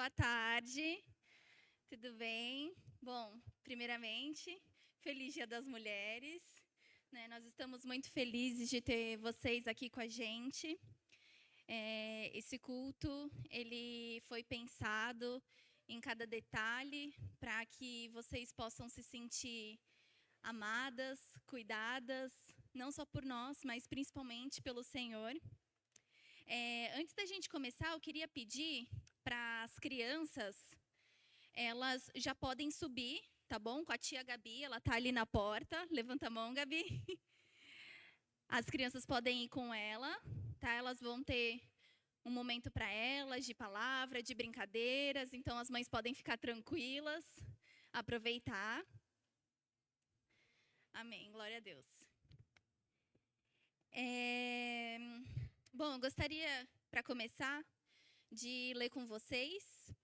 boa tarde. Tudo bem? Bom, primeiramente, feliz Dia das Mulheres, né? Nós estamos muito felizes de ter vocês aqui com a gente. Esse culto, ele foi pensado em cada detalhe para que vocês possam se sentir amadas, cuidadas, não só por nós, mas principalmente pelo Senhor. Antes da gente começar, eu queria pedir para as crianças, elas já podem subir, tá bom? Com a tia Gabi, ela tá ali na porta. Levanta a mão, Gabi. As crianças podem ir com ela, tá? Elas vão ter um momento para elas de palavra, de brincadeiras, então as mães podem ficar tranquilas, aproveitar. Amém, glória a Deus. Bom, eu gostaria, para começar, de ler com vocês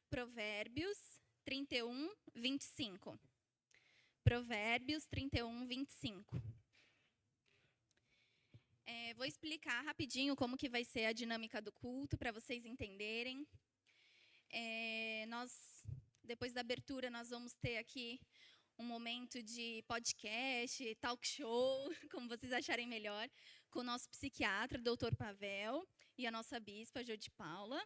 Provérbios 31, 25. Provérbios 31, 25. Vou explicar rapidinho como que vai ser a dinâmica do culto, para vocês entenderem. Depois da abertura, nós vamos ter aqui um momento de podcast, talk show, como vocês acharem melhor, com o nosso psiquiatra, Dr. Pavel, e a nossa bispa, Jô de Paula.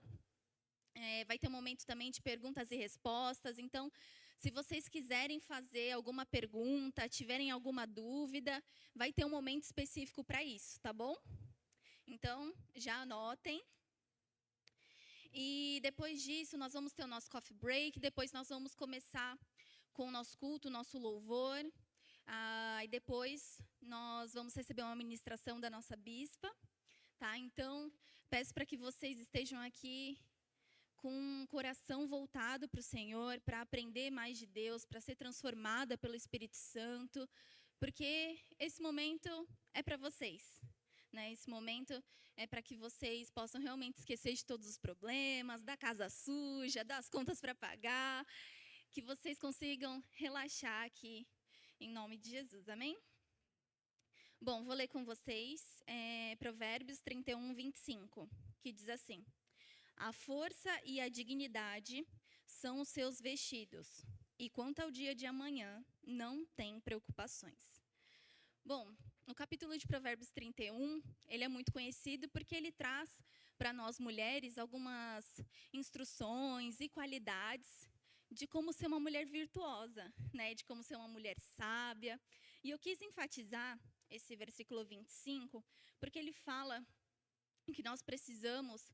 Vai ter um momento também de perguntas e respostas. Então, se vocês quiserem fazer alguma pergunta, tiverem alguma dúvida, vai ter um momento específico para isso, tá bom? Então, já anotem. E depois disso, nós vamos ter o nosso coffee break. Depois nós vamos começar com o nosso culto, o nosso louvor. E depois nós vamos receber uma ministração da nossa bispa. Tá? Então, peço para que vocês estejam aqui com um coração voltado para o Senhor, para aprender mais de Deus, para ser transformada pelo Espírito Santo, porque esse momento é para vocês, né? Esse momento é para que vocês possam realmente esquecer de todos os problemas, da casa suja, das contas para pagar, que vocês consigam relaxar aqui, em nome de Jesus, amém? Bom, vou ler com vocês Provérbios 31, 25, que diz assim: a força e a dignidade são os seus vestidos, e quanto ao dia de amanhã, não tem preocupações. Bom, no capítulo de Provérbios 31, ele é muito conhecido porque ele traz para nós mulheres algumas instruções e qualidades de como ser uma mulher virtuosa, né? De como ser uma mulher sábia. E eu quis enfatizar esse versículo 25, porque ele fala que nós precisamos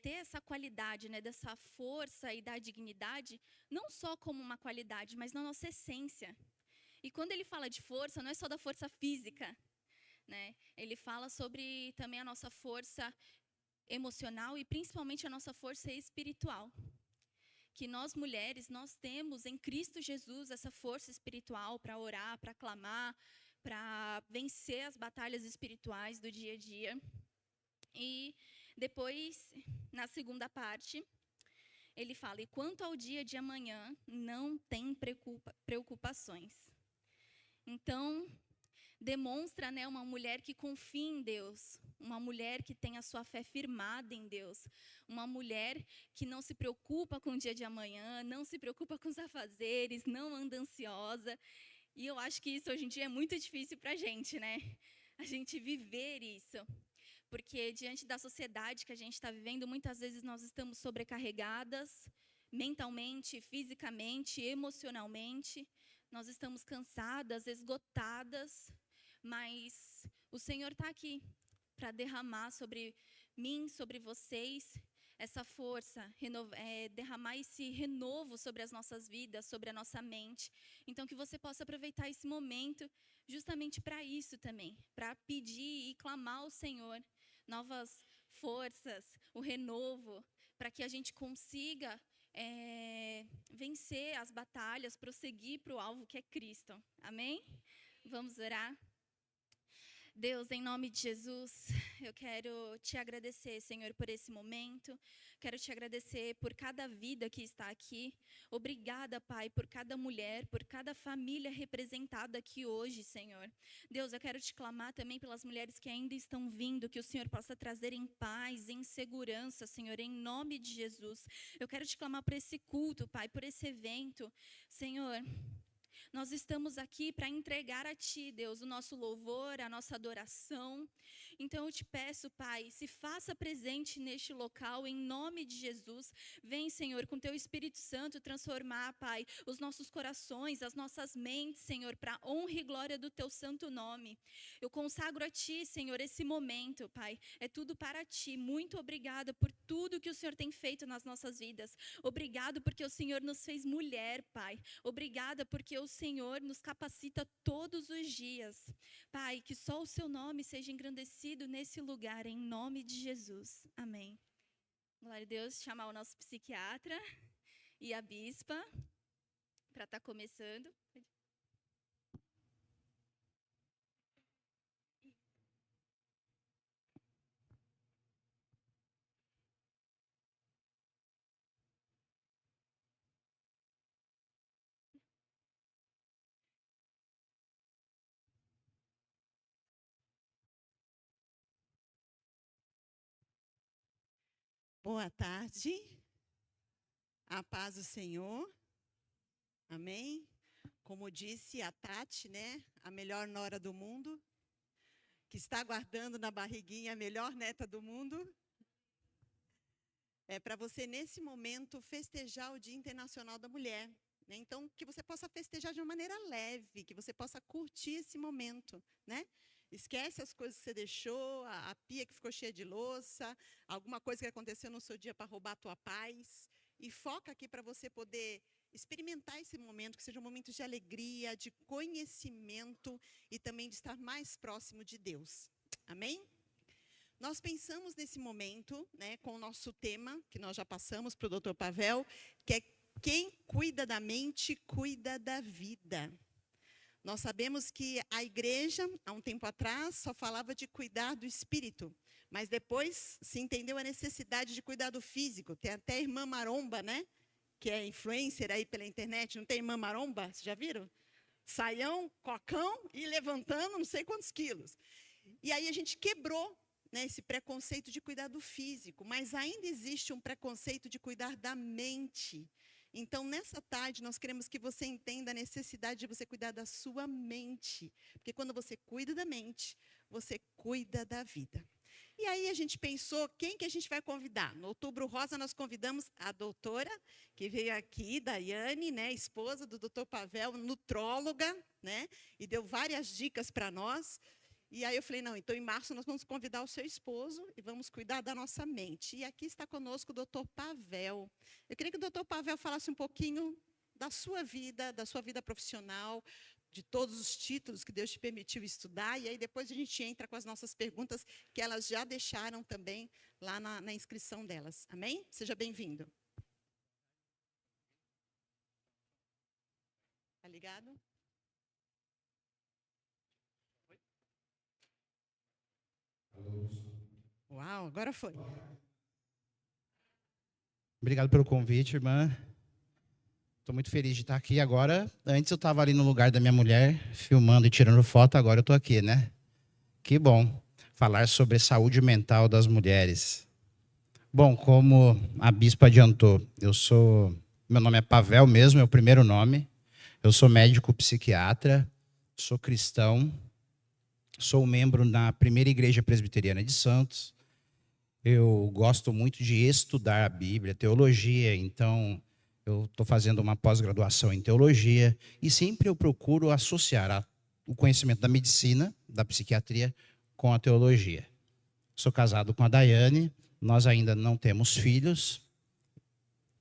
ter essa qualidade, né, dessa força e da dignidade, não só como uma qualidade, mas na nossa essência. E quando ele fala de força, não é só da força física, né? Ele fala sobre também a nossa força emocional e principalmente a nossa força espiritual. Que nós mulheres, nós temos em Cristo Jesus essa força espiritual para orar, para clamar, para vencer as batalhas espirituais do dia a dia. E depois, na segunda parte, ele fala: e quanto ao dia de amanhã, não tem preocupações. Então, demonstra, né, uma mulher que confia em Deus, uma mulher que tem a sua fé firmada em Deus, uma mulher que não se preocupa com o dia de amanhã, não se preocupa com os afazeres, não anda ansiosa. E eu acho que isso hoje em dia é muito difícil para a gente, né? A gente viver isso. Porque diante da sociedade que a gente está vivendo, muitas vezes nós estamos sobrecarregadas, mentalmente, fisicamente, emocionalmente. Nós estamos cansadas, esgotadas, mas o Senhor está aqui para derramar sobre mim, sobre vocês, essa força, derramar esse renovo sobre as nossas vidas, sobre a nossa mente. Então, que você possa aproveitar esse momento justamente para isso também, para pedir e clamar ao Senhor novas forças, o renovo, para que a gente consiga vencer as batalhas, prosseguir para o alvo que é Cristo. Amém? Vamos orar? Deus, em nome de Jesus, eu quero te agradecer, Senhor, por esse momento. Quero te agradecer por cada vida que está aqui. Obrigada, Pai, por cada mulher, por cada família representada aqui hoje, Senhor. Deus, eu quero te clamar também pelas mulheres que ainda estão vindo, que o Senhor possa trazer em paz, em segurança, Senhor, em nome de Jesus. Eu quero te clamar por esse culto, Pai, por esse evento, Senhor. Nós estamos aqui para entregar a Ti, Deus, o nosso louvor, a nossa adoração. Então eu te peço, Pai, se faça presente neste local, em nome de Jesus. Vem, Senhor, com Teu Espírito Santo transformar, Pai, os nossos corações, as nossas mentes, Senhor, para a honra e glória do Teu santo nome. Eu consagro a Ti, Senhor, esse momento, Pai. É tudo para Ti. Muito obrigada por tudo que o Senhor tem feito nas nossas vidas. Obrigado porque o Senhor nos fez mulher, Pai. Obrigada porque o Senhor nos capacita todos os dias. Pai, que só o Seu nome seja engrandecido nesse lugar, em nome de Jesus. Amém. Glória a Deus, chamar o nosso psiquiatra e a bispa para estar começando. Boa tarde, a paz do Senhor, amém? Como disse a Tati, né, a melhor nora do mundo, que está guardando na barriguinha a melhor neta do mundo. É para você, nesse momento, festejar o Dia Internacional da Mulher, né? Então, que você possa festejar de uma maneira leve, que você possa curtir esse momento, né? Esquece as coisas que você deixou, a pia que ficou cheia de louça, alguma coisa que aconteceu no seu dia para roubar a tua paz. E foca aqui para você poder experimentar esse momento, que seja um momento de alegria, de conhecimento e também de estar mais próximo de Deus. Amém? Nós pensamos nesse momento, né, com o nosso tema, que nós já passamos para o Dr. Pavel, que é quem cuida da mente, cuida da vida. Nós sabemos que a igreja, há um tempo atrás, só falava de cuidar do espírito, mas depois se entendeu a necessidade de cuidar do físico. Tem até a irmã Maromba, né? Que é influencer aí pela internet. Não tem irmã Maromba? Vocês já viram? Saião, cocão e levantando não sei quantos quilos. E aí a gente quebrou, né, esse preconceito de cuidar do físico, mas ainda existe um preconceito de cuidar da mente. Então, nessa tarde, nós queremos que você entenda a necessidade de você cuidar da sua mente. Porque quando você cuida da mente, você cuida da vida. E aí a gente pensou, quem que a gente vai convidar? No Outubro Rosa, nós convidamos a doutora, que veio aqui, Daiane, né, esposa do Dr. Pavel, nutróloga, né, e deu várias dicas para nós. E aí eu falei, não, então em março nós vamos convidar o seu esposo e vamos cuidar da nossa mente. E aqui está conosco o Dr. Pavel. Eu queria que o Dr. Pavel falasse um pouquinho da sua vida profissional, de todos os títulos que Deus te permitiu estudar. E aí depois a gente entra com as nossas perguntas que elas já deixaram também lá na inscrição delas. Amém? Seja bem-vindo. Tá ligado? Uau, agora foi. Obrigado pelo convite, irmã. Estou muito feliz de estar aqui agora. Antes eu estava ali no lugar da minha mulher, filmando e tirando foto, agora eu estou aqui, né? Que bom falar sobre saúde mental das mulheres. Bom, como a bispa adiantou, meu nome é Pavel mesmo, é o primeiro nome. Eu sou médico psiquiatra, sou cristão, sou membro na primeira igreja presbiteriana de Santos. Eu gosto muito de estudar a Bíblia, teologia, então eu estou fazendo uma pós-graduação em teologia e sempre eu procuro associar o conhecimento da medicina, da psiquiatria, com a teologia. Sou casado com a Daiane, nós ainda não temos filhos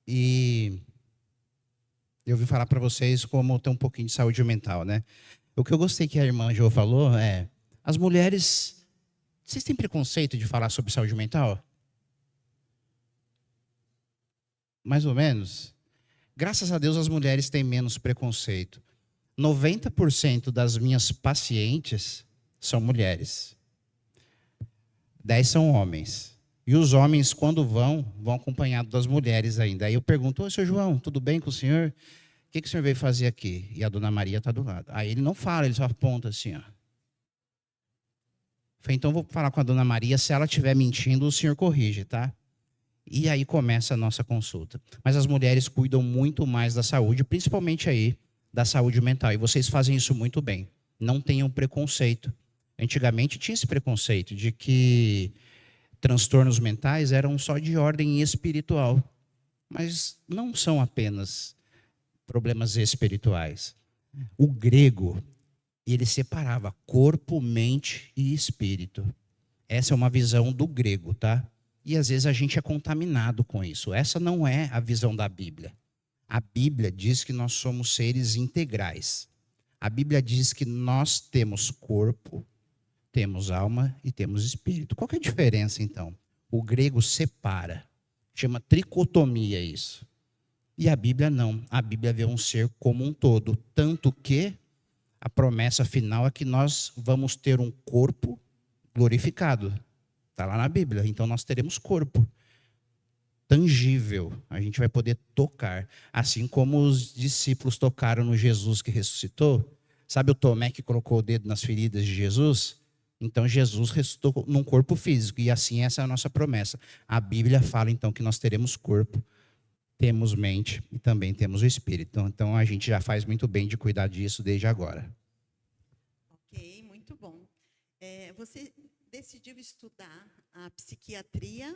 e eu vim falar para vocês como ter um pouquinho de saúde mental, né? O que eu gostei que a irmã Jo falou é, as mulheres, vocês têm preconceito de falar sobre saúde mental? Mais ou menos. Graças a Deus as mulheres têm menos preconceito. 90% das minhas pacientes são mulheres. 10 são homens. E os homens, quando vão acompanhados das mulheres ainda. Aí eu pergunto, ô, seu João, tudo bem com o senhor? O que o senhor veio fazer aqui? E a dona Maria está do lado. Aí ele não fala, ele só aponta assim, ó. Falei, então vou falar com a dona Maria, se ela estiver mentindo, o senhor corrige, tá? E aí começa a nossa consulta. Mas as mulheres cuidam muito mais da saúde, principalmente aí da saúde mental. E vocês fazem isso muito bem. Não tenham preconceito. Antigamente tinha esse preconceito de que transtornos mentais eram só de ordem espiritual. Mas não são apenas problemas espirituais. O grego, ele separava corpo, mente e espírito. Essa é uma visão do grego, tá? E às vezes a gente é contaminado com isso. Essa não é a visão da Bíblia. A Bíblia diz que nós somos seres integrais. A Bíblia diz que nós temos corpo, temos alma e temos espírito. Qual que é a diferença, então? O grego separa. Chama tricotomia isso. E a Bíblia não. A Bíblia vê um ser como um todo. Tanto que a promessa final é que nós vamos ter um corpo glorificado. Está lá na Bíblia. Então nós teremos corpo tangível. A gente vai poder tocar. Assim como os discípulos tocaram no Jesus que ressuscitou. Sabe o Tomé que colocou o dedo nas feridas de Jesus? Então Jesus ressuscitou num corpo físico. E assim essa é a nossa promessa. A Bíblia fala então que nós teremos corpo, temos mente e também temos o espírito. Então a gente já faz muito bem de cuidar disso desde agora. Ok, muito bom. Você decidiu estudar a psiquiatria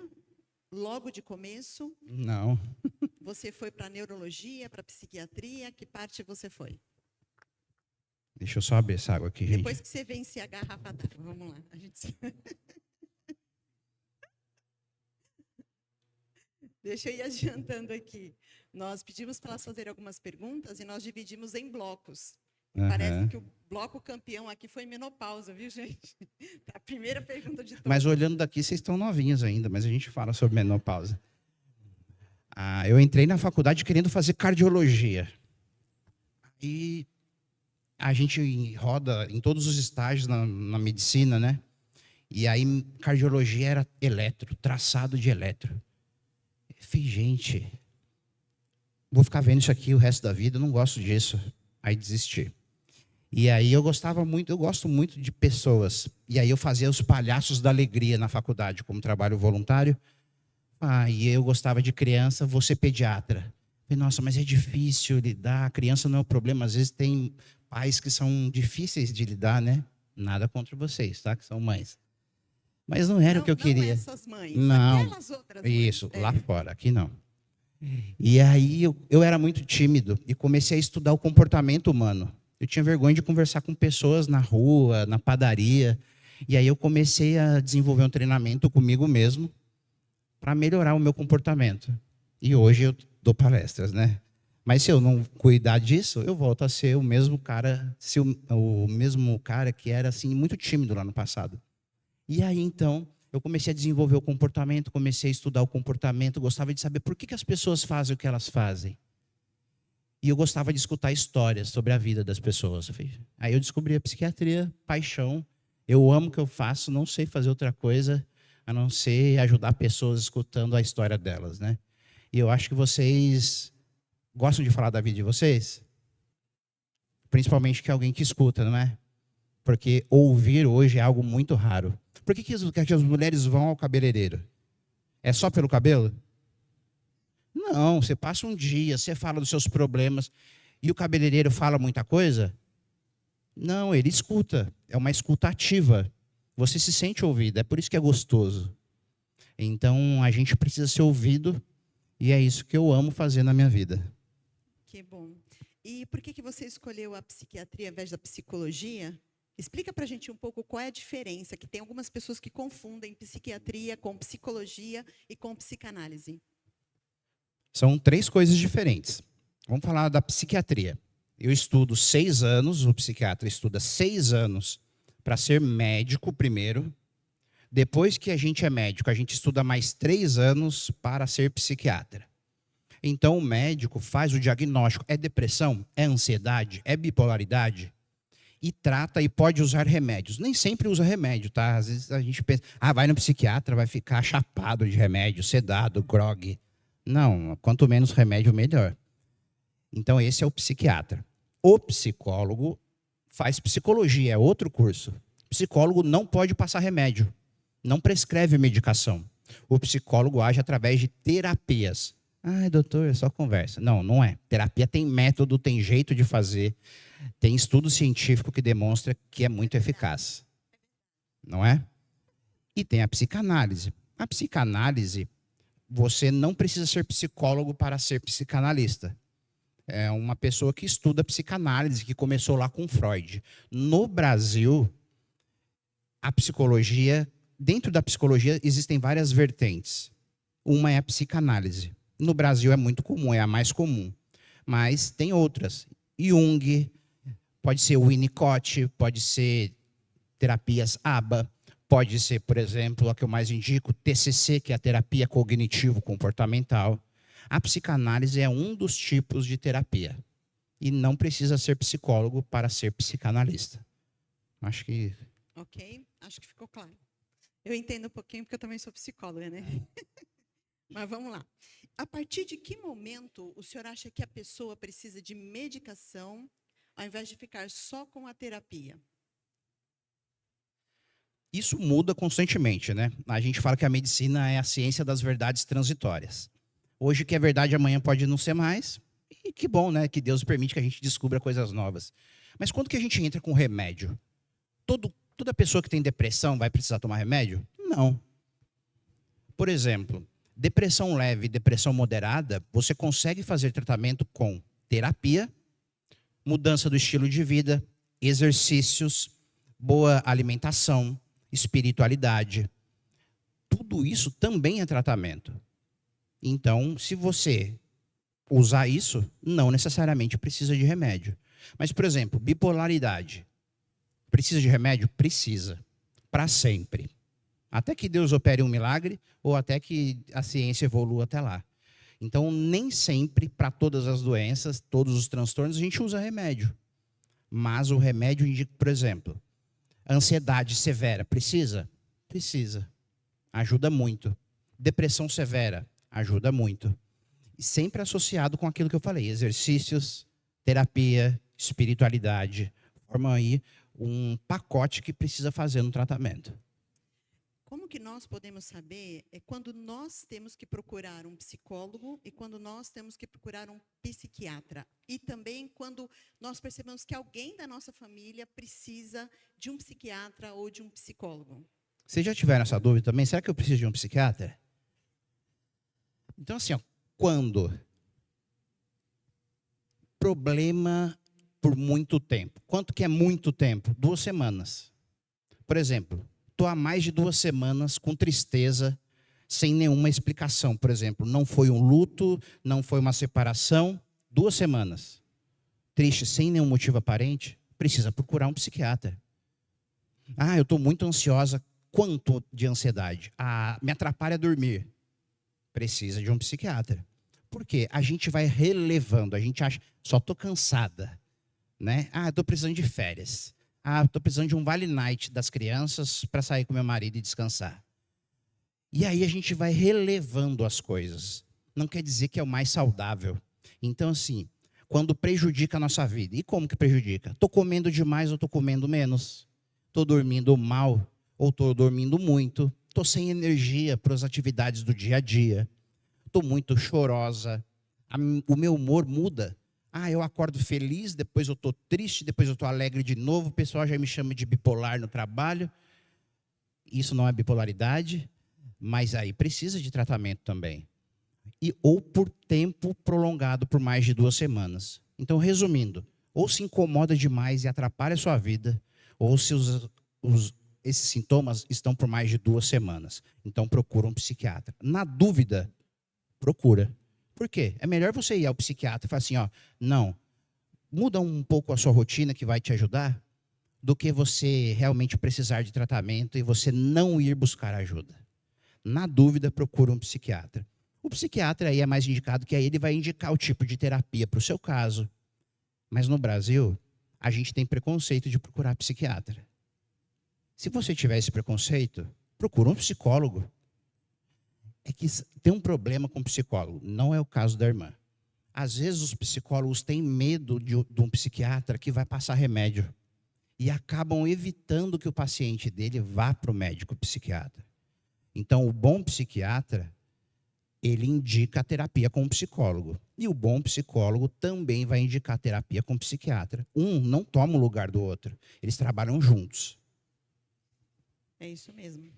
logo de começo? Não. Você foi para a neurologia, para a psiquiatria? Que parte você foi? Deixa eu só abrir essa água aqui, gente. Depois que você vencer a garrafa d'água, vamos lá. Deixa eu ir adiantando aqui. Nós pedimos para elas fazerem algumas perguntas e nós dividimos em blocos. Parece que o bloco campeão aqui foi menopausa, viu, gente? A primeira pergunta de todas. Mas olhando daqui, vocês estão novinhos ainda, mas a gente fala sobre menopausa. Eu entrei na faculdade querendo fazer cardiologia. E a gente roda em todos os estágios na medicina, né? E aí, cardiologia era eletro, traçado de eletro. Eu falei, gente, vou ficar vendo isso aqui o resto da vida, eu não gosto disso. Aí desisti. E aí eu gosto muito de pessoas. E aí eu fazia os palhaços da alegria na faculdade, como trabalho voluntário. E eu gostava de criança, vou ser pediatra. Falei, nossa, mas é difícil lidar, a criança não é o problema. Às vezes tem pais que são difíceis de lidar, né? Nada contra vocês, tá? Que são mães. Mas não era o que eu queria. Não essas mães, não, aquelas outras mães. Isso, lá fora, aqui não. E aí eu era muito tímido e comecei a estudar o comportamento humano. Eu tinha vergonha de conversar com pessoas na rua, na padaria. E aí eu comecei a desenvolver um treinamento comigo mesmo para melhorar o meu comportamento. E hoje eu dou palestras, né? Mas se eu não cuidar disso, eu volto a ser o mesmo cara, o mesmo cara que era assim muito tímido lá no passado. E aí então eu comecei a desenvolver o comportamento, comecei a estudar o comportamento, gostava de saber por que as pessoas fazem o que elas fazem. E eu gostava de escutar histórias sobre a vida das pessoas. Aí eu descobri a psiquiatria, paixão. Eu amo o que eu faço, não sei fazer outra coisa a não ser ajudar pessoas escutando a história delas, né? E eu acho que vocês gostam de falar da vida de vocês? Principalmente que é alguém que escuta, não é? Porque ouvir hoje é algo muito raro. Por que as mulheres vão ao cabeleireiro? É só pelo cabelo? Não, você passa um dia, você fala dos seus problemas e o cabeleireiro fala muita coisa? Não, ele escuta. É uma escuta ativa. Você se sente ouvido, é por isso que é gostoso. Então, a gente precisa ser ouvido e é isso que eu amo fazer na minha vida. Que bom. E por que você escolheu a psiquiatria ao invés da psicologia? Explica para a gente um pouco qual é a diferença, que tem algumas pessoas que confundem psiquiatria com psicologia e com psicanálise. São 3 coisas diferentes. Vamos falar da psiquiatria. Eu estudo 6 anos, o psiquiatra estuda 6 anos para ser médico primeiro. Depois que a gente é médico, a gente estuda mais 3 anos para ser psiquiatra. Então o médico faz o diagnóstico. É depressão? É ansiedade? É bipolaridade? e trata e pode usar remédios. Nem sempre usa remédio, tá? Às vezes a gente pensa, vai no psiquiatra, vai ficar chapado de remédio, sedado, grog. Não, quanto menos remédio, melhor. Então, esse é o psiquiatra. O psicólogo faz psicologia, é outro curso. O psicólogo não pode passar remédio, não prescreve medicação. O psicólogo age através de terapias. Ai, doutor, é só conversa. Não, não é. Terapia tem método, tem jeito de fazer, tem estudo científico que demonstra que é muito eficaz. Não é? E tem a psicanálise. A psicanálise, você não precisa ser psicólogo para ser psicanalista. É uma pessoa que estuda psicanálise, que começou lá com Freud. No Brasil, a psicologia, dentro da psicologia existem várias vertentes. Uma é a psicanálise. No Brasil é muito comum, é a mais comum. Mas tem outras. Jung, pode ser Winnicott, pode ser terapias ABA, pode ser, por exemplo, a que eu mais indico, TCC, que é a terapia cognitivo-comportamental. A psicanálise é um dos tipos de terapia. E não precisa ser psicólogo para ser psicanalista. Acho que... Ok, acho que ficou claro. Eu entendo um pouquinho, porque eu também sou psicóloga, né? Mas vamos lá. A partir de que momento o senhor acha que a pessoa precisa de medicação, ao invés de ficar só com a terapia? Isso muda constantemente, né? A gente fala que a medicina é a ciência das verdades transitórias. Hoje que é verdade, amanhã pode não ser mais. E que bom, né? Que Deus permite que a gente descubra coisas novas. Mas quando que a gente entra com remédio? Toda pessoa que tem depressão vai precisar tomar remédio? Não. Por exemplo, depressão leve, depressão moderada, você consegue fazer tratamento com terapia, mudança do estilo de vida, exercícios, boa alimentação, espiritualidade. Tudo isso também é tratamento. Então, se você usar isso, não necessariamente precisa de remédio. Mas, por exemplo, bipolaridade. Precisa de remédio? Precisa. Para sempre. Até que Deus opere um milagre ou até que a ciência evolua até lá. Então, nem sempre, para todas as doenças, todos os transtornos, a gente usa remédio. Mas o remédio indica, por exemplo, ansiedade severa. Precisa? Precisa. Ajuda muito. Depressão severa. Ajuda muito. E sempre associado com aquilo que eu falei. Exercícios, terapia, espiritualidade. Formam aí um pacote que precisa fazer no tratamento. Como que nós podemos saber quando nós temos que procurar um psicólogo e quando nós temos que procurar um psiquiatra? E também quando nós percebemos que alguém da nossa família precisa de um psiquiatra ou de um psicólogo? Vocês já tiveram essa dúvida também? Será que eu preciso de um psiquiatra? Então, assim, ó, quando? Problema por muito tempo. Quanto que é muito tempo? 2 semanas. Por exemplo, estou há mais de 2 semanas com tristeza, sem nenhuma explicação. Por exemplo, não foi um luto, não foi uma separação. 2 semanas. Triste, sem nenhum motivo aparente, precisa procurar um psiquiatra. Ah, eu estou muito ansiosa. Quanto de ansiedade? Ah, me atrapalha dormir. Precisa de um psiquiatra. Por quê? A gente vai relevando, a gente acha, só estou cansada. Né? Ah, estou precisando de férias. Ah, estou precisando de um vale night das crianças para sair com meu marido e descansar. E aí a gente vai relevando as coisas. Não quer dizer que é o mais saudável. Então, assim, quando prejudica a nossa vida. E como que prejudica? Estou comendo demais ou estou comendo menos? Estou dormindo mal ou estou dormindo muito? Estou sem energia para as atividades do dia a dia? Estou muito chorosa? O meu humor muda? Ah, eu acordo feliz, depois eu estou triste, depois eu estou alegre de novo, o pessoal já me chama de bipolar no trabalho. Isso não é bipolaridade, mas aí precisa de tratamento também. Ou por tempo prolongado, por mais de 2 semanas. Então, resumindo, ou se incomoda demais e atrapalha a sua vida, ou se esses sintomas estão por mais de 2 semanas. Então, procura um psiquiatra. Na dúvida, procura. Por quê? É melhor você ir ao psiquiatra e falar assim, ó, não, muda um pouco a sua rotina que vai te ajudar, do que você realmente precisar de tratamento e você não ir buscar ajuda. Na dúvida, procura um psiquiatra. O psiquiatra aí é mais indicado, que aí ele vai indicar o tipo de terapia para o seu caso. Mas no Brasil, a gente tem preconceito de procurar psiquiatra. Se você tiver esse preconceito, procura um psicólogo. É que tem um problema com o psicólogo, não é o caso da irmã. Às vezes os psicólogos têm medo de um psiquiatra que vai passar remédio e acabam evitando que o paciente dele vá para o médico psiquiatra. Então, o bom psiquiatra, ele indica a terapia com o psicólogo. E o bom psicólogo também vai indicar a terapia com o psiquiatra. Um não toma o lugar do outro, eles trabalham juntos. É isso mesmo.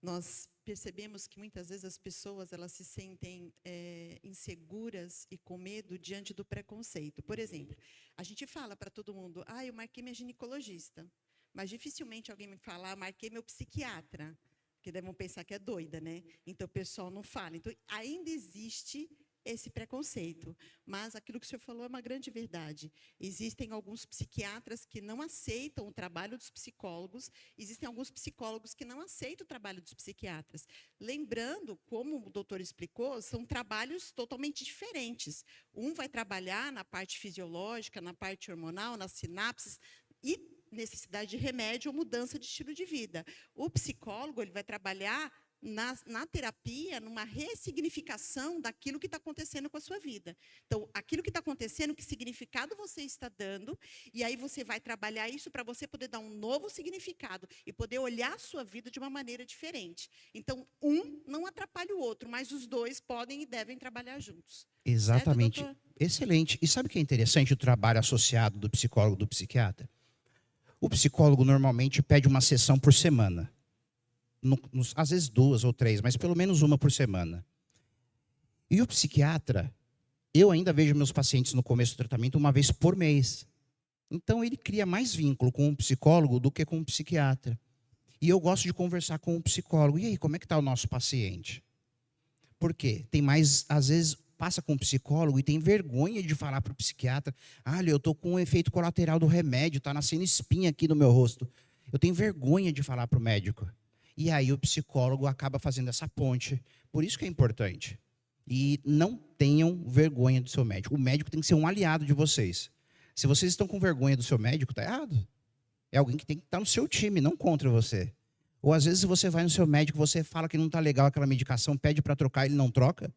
Nós percebemos que muitas vezes as pessoas elas se sentem inseguras e com medo diante do preconceito. Por exemplo, a gente fala para todo mundo, eu marquei minha ginecologista, mas dificilmente alguém me fala, marquei meu psiquiatra, porque devem pensar que é doida, né? Então o pessoal não fala. Então ainda existe esse preconceito, mas aquilo que o senhor falou é uma grande verdade. Existem alguns psiquiatras que não aceitam o trabalho dos psicólogos, existem alguns psicólogos que não aceitam o trabalho dos psiquiatras. Lembrando, como o doutor explicou, são trabalhos totalmente diferentes. Um vai trabalhar na parte fisiológica, na parte hormonal, nas sinapses e necessidade de remédio ou mudança de estilo de vida. O psicólogo ele vai trabalhar na terapia, numa ressignificação daquilo que está acontecendo com a sua vida. Então, aquilo que está acontecendo, que significado você está dando, e aí você vai trabalhar isso para você poder dar um novo significado e poder olhar a sua vida de uma maneira diferente. Então, um não atrapalha o outro, mas os dois podem e devem trabalhar juntos. Exatamente. Certo, doutor? Excelente. E sabe o que é interessante, o trabalho associado do psicólogo e do psiquiatra? O psicólogo normalmente pede uma sessão por semana. Às vezes 2 ou 3, mas pelo menos uma por semana. E o psiquiatra, eu ainda vejo meus pacientes no começo do tratamento uma vez por mês. Então ele cria mais vínculo com o psicólogo do que com o psiquiatra. E eu gosto de conversar com o psicólogo. E aí, como é que está o nosso paciente? Por quê? Tem mais, às vezes, passa com o psicólogo e tem vergonha de falar para o psiquiatra, eu estou com um efeito colateral do remédio, está nascendo espinha aqui no meu rosto. Eu tenho vergonha de falar para o médico. E aí o psicólogo acaba fazendo essa ponte. Por isso que é importante. E não tenham vergonha do seu médico. O médico tem que ser um aliado de vocês. Se vocês estão com vergonha do seu médico, está errado. É alguém que tem que estar no seu time, não contra você. Ou às vezes você vai no seu médico, você fala que não está legal aquela medicação, pede para trocar, ele não troca.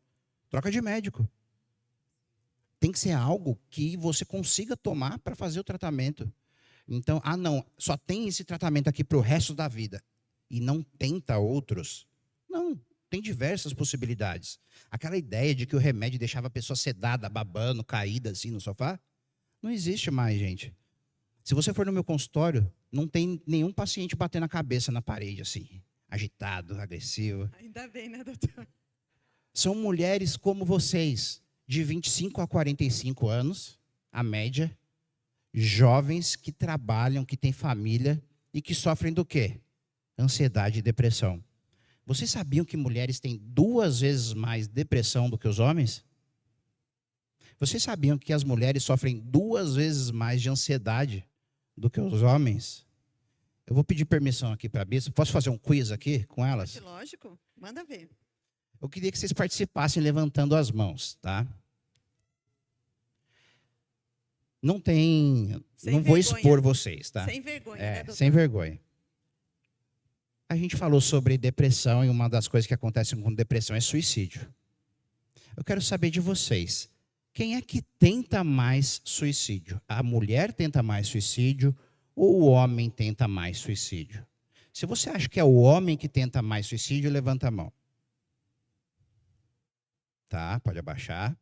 Troca de médico. Tem que ser algo que você consiga tomar para fazer o tratamento. Então, não, só tem esse tratamento aqui para o resto da vida. E não tenta outros. Não, tem diversas possibilidades. Aquela ideia de que o remédio deixava a pessoa sedada, babando, caída assim no sofá, não existe mais, gente. Se você for no meu consultório, não tem nenhum paciente batendo a cabeça na parede assim, agitado, agressivo. Ainda bem, né, doutor? São mulheres como vocês, de 25 a 45 anos, a média, jovens que trabalham, que têm família e que sofrem do quê? Ansiedade e depressão. Vocês sabiam que mulheres têm 2 vezes mais depressão do que os homens? Vocês sabiam que as mulheres sofrem 2 vezes mais de ansiedade do que os homens? Eu vou pedir permissão aqui para a Bispa. Posso fazer um quiz aqui com elas? Lógico, manda ver. Eu queria que vocês participassem levantando as mãos, tá? Não vou expor vocês, tá? Sem vergonha, né, doutor? Sem vergonha. A gente falou sobre depressão e uma das coisas que acontecem com depressão é suicídio. Eu quero saber de vocês. Quem é que tenta mais suicídio? A mulher tenta mais suicídio ou o homem tenta mais suicídio? Se você acha que é o homem que tenta mais suicídio, levanta a mão. Tá, pode abaixar.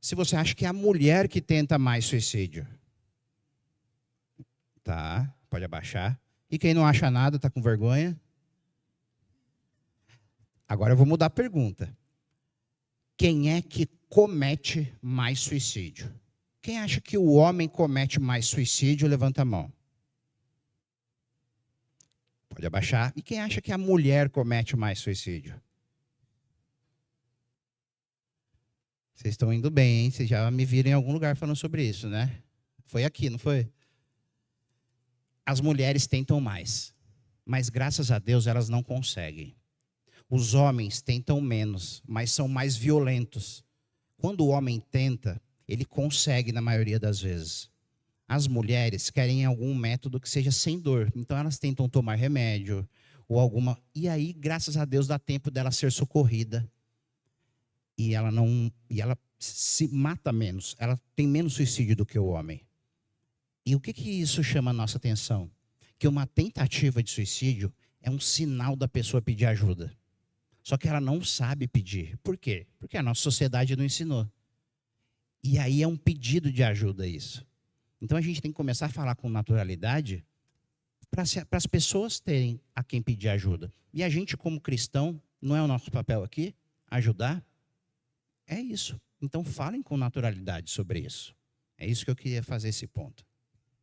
Se você acha que é a mulher que tenta mais suicídio. Tá, pode abaixar. E quem não acha nada, está com vergonha? Agora eu vou mudar a pergunta. Quem é que comete mais suicídio? Quem acha que o homem comete mais suicídio, levanta a mão. Pode abaixar. E quem acha que a mulher comete mais suicídio? Vocês estão indo bem, hein? Vocês já me viram em algum lugar falando sobre isso, né? Foi aqui, não foi? As mulheres tentam mais, mas graças a Deus elas não conseguem. Os homens tentam menos, mas são mais violentos. Quando o homem tenta, ele consegue na maioria das vezes. as mulheres querem algum método que seja sem dor. Então, elas tentam tomar remédio ou alguma... E aí, graças a Deus, dá tempo dela ser socorrida. E ela se mata menos. Ela tem menos suicídio do que o homem. E o que isso chama a nossa atenção? Que uma tentativa de suicídio é um sinal da pessoa pedir ajuda. Só que ela não sabe pedir. Por quê? Porque a nossa sociedade não ensinou. E aí é um pedido de ajuda isso. Então a gente tem que começar a falar com naturalidade para as pessoas terem a quem pedir ajuda. E a gente, como cristão, não é o nosso papel aqui ajudar? É isso. Então falem com naturalidade sobre isso. É isso que eu queria fazer esse ponto.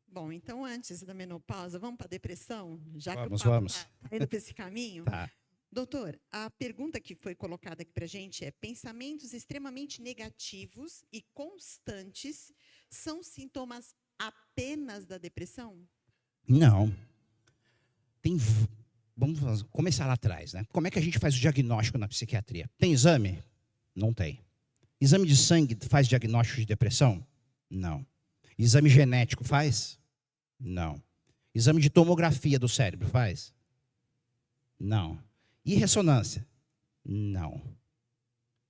Bom, então antes da menopausa, vamos para a depressão? Já Vamos, que o papo vamos. está indo para esse caminho. Tá. Doutor, a pergunta que foi colocada aqui para a gente é: pensamentos extremamente negativos e constantes são sintomas apenas da depressão? Não. Vamos começar lá atrás, né? Como é que a gente faz o diagnóstico na psiquiatria? Tem exame? Não tem. Exame de sangue faz diagnóstico de depressão? Não. Exame genético faz? Não. Exame de tomografia do cérebro faz? Não. E ressonância? Não.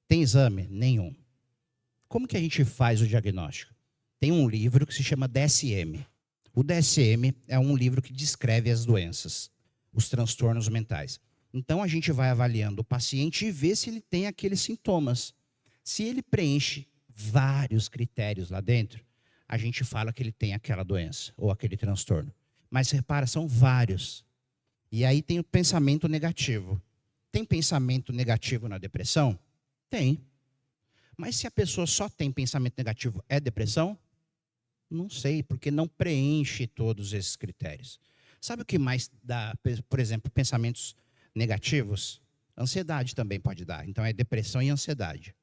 Tem exame? Nenhum. Como que a gente faz o diagnóstico? Tem um livro que se chama DSM. O DSM é um livro que descreve as doenças, os transtornos mentais. Então, a gente vai avaliando o paciente e vê se ele tem aqueles sintomas. Se ele preenche vários critérios lá dentro, a gente fala que ele tem aquela doença ou aquele transtorno. Mas, repara, são vários. E aí tem o pensamento negativo. Tem pensamento negativo na depressão? Tem. Mas se a pessoa só tem pensamento negativo, é depressão? Não sei, porque não preenche todos esses critérios. Sabe o que mais dá, por exemplo, pensamentos negativos? Ansiedade também pode dar. Então é depressão e ansiedade.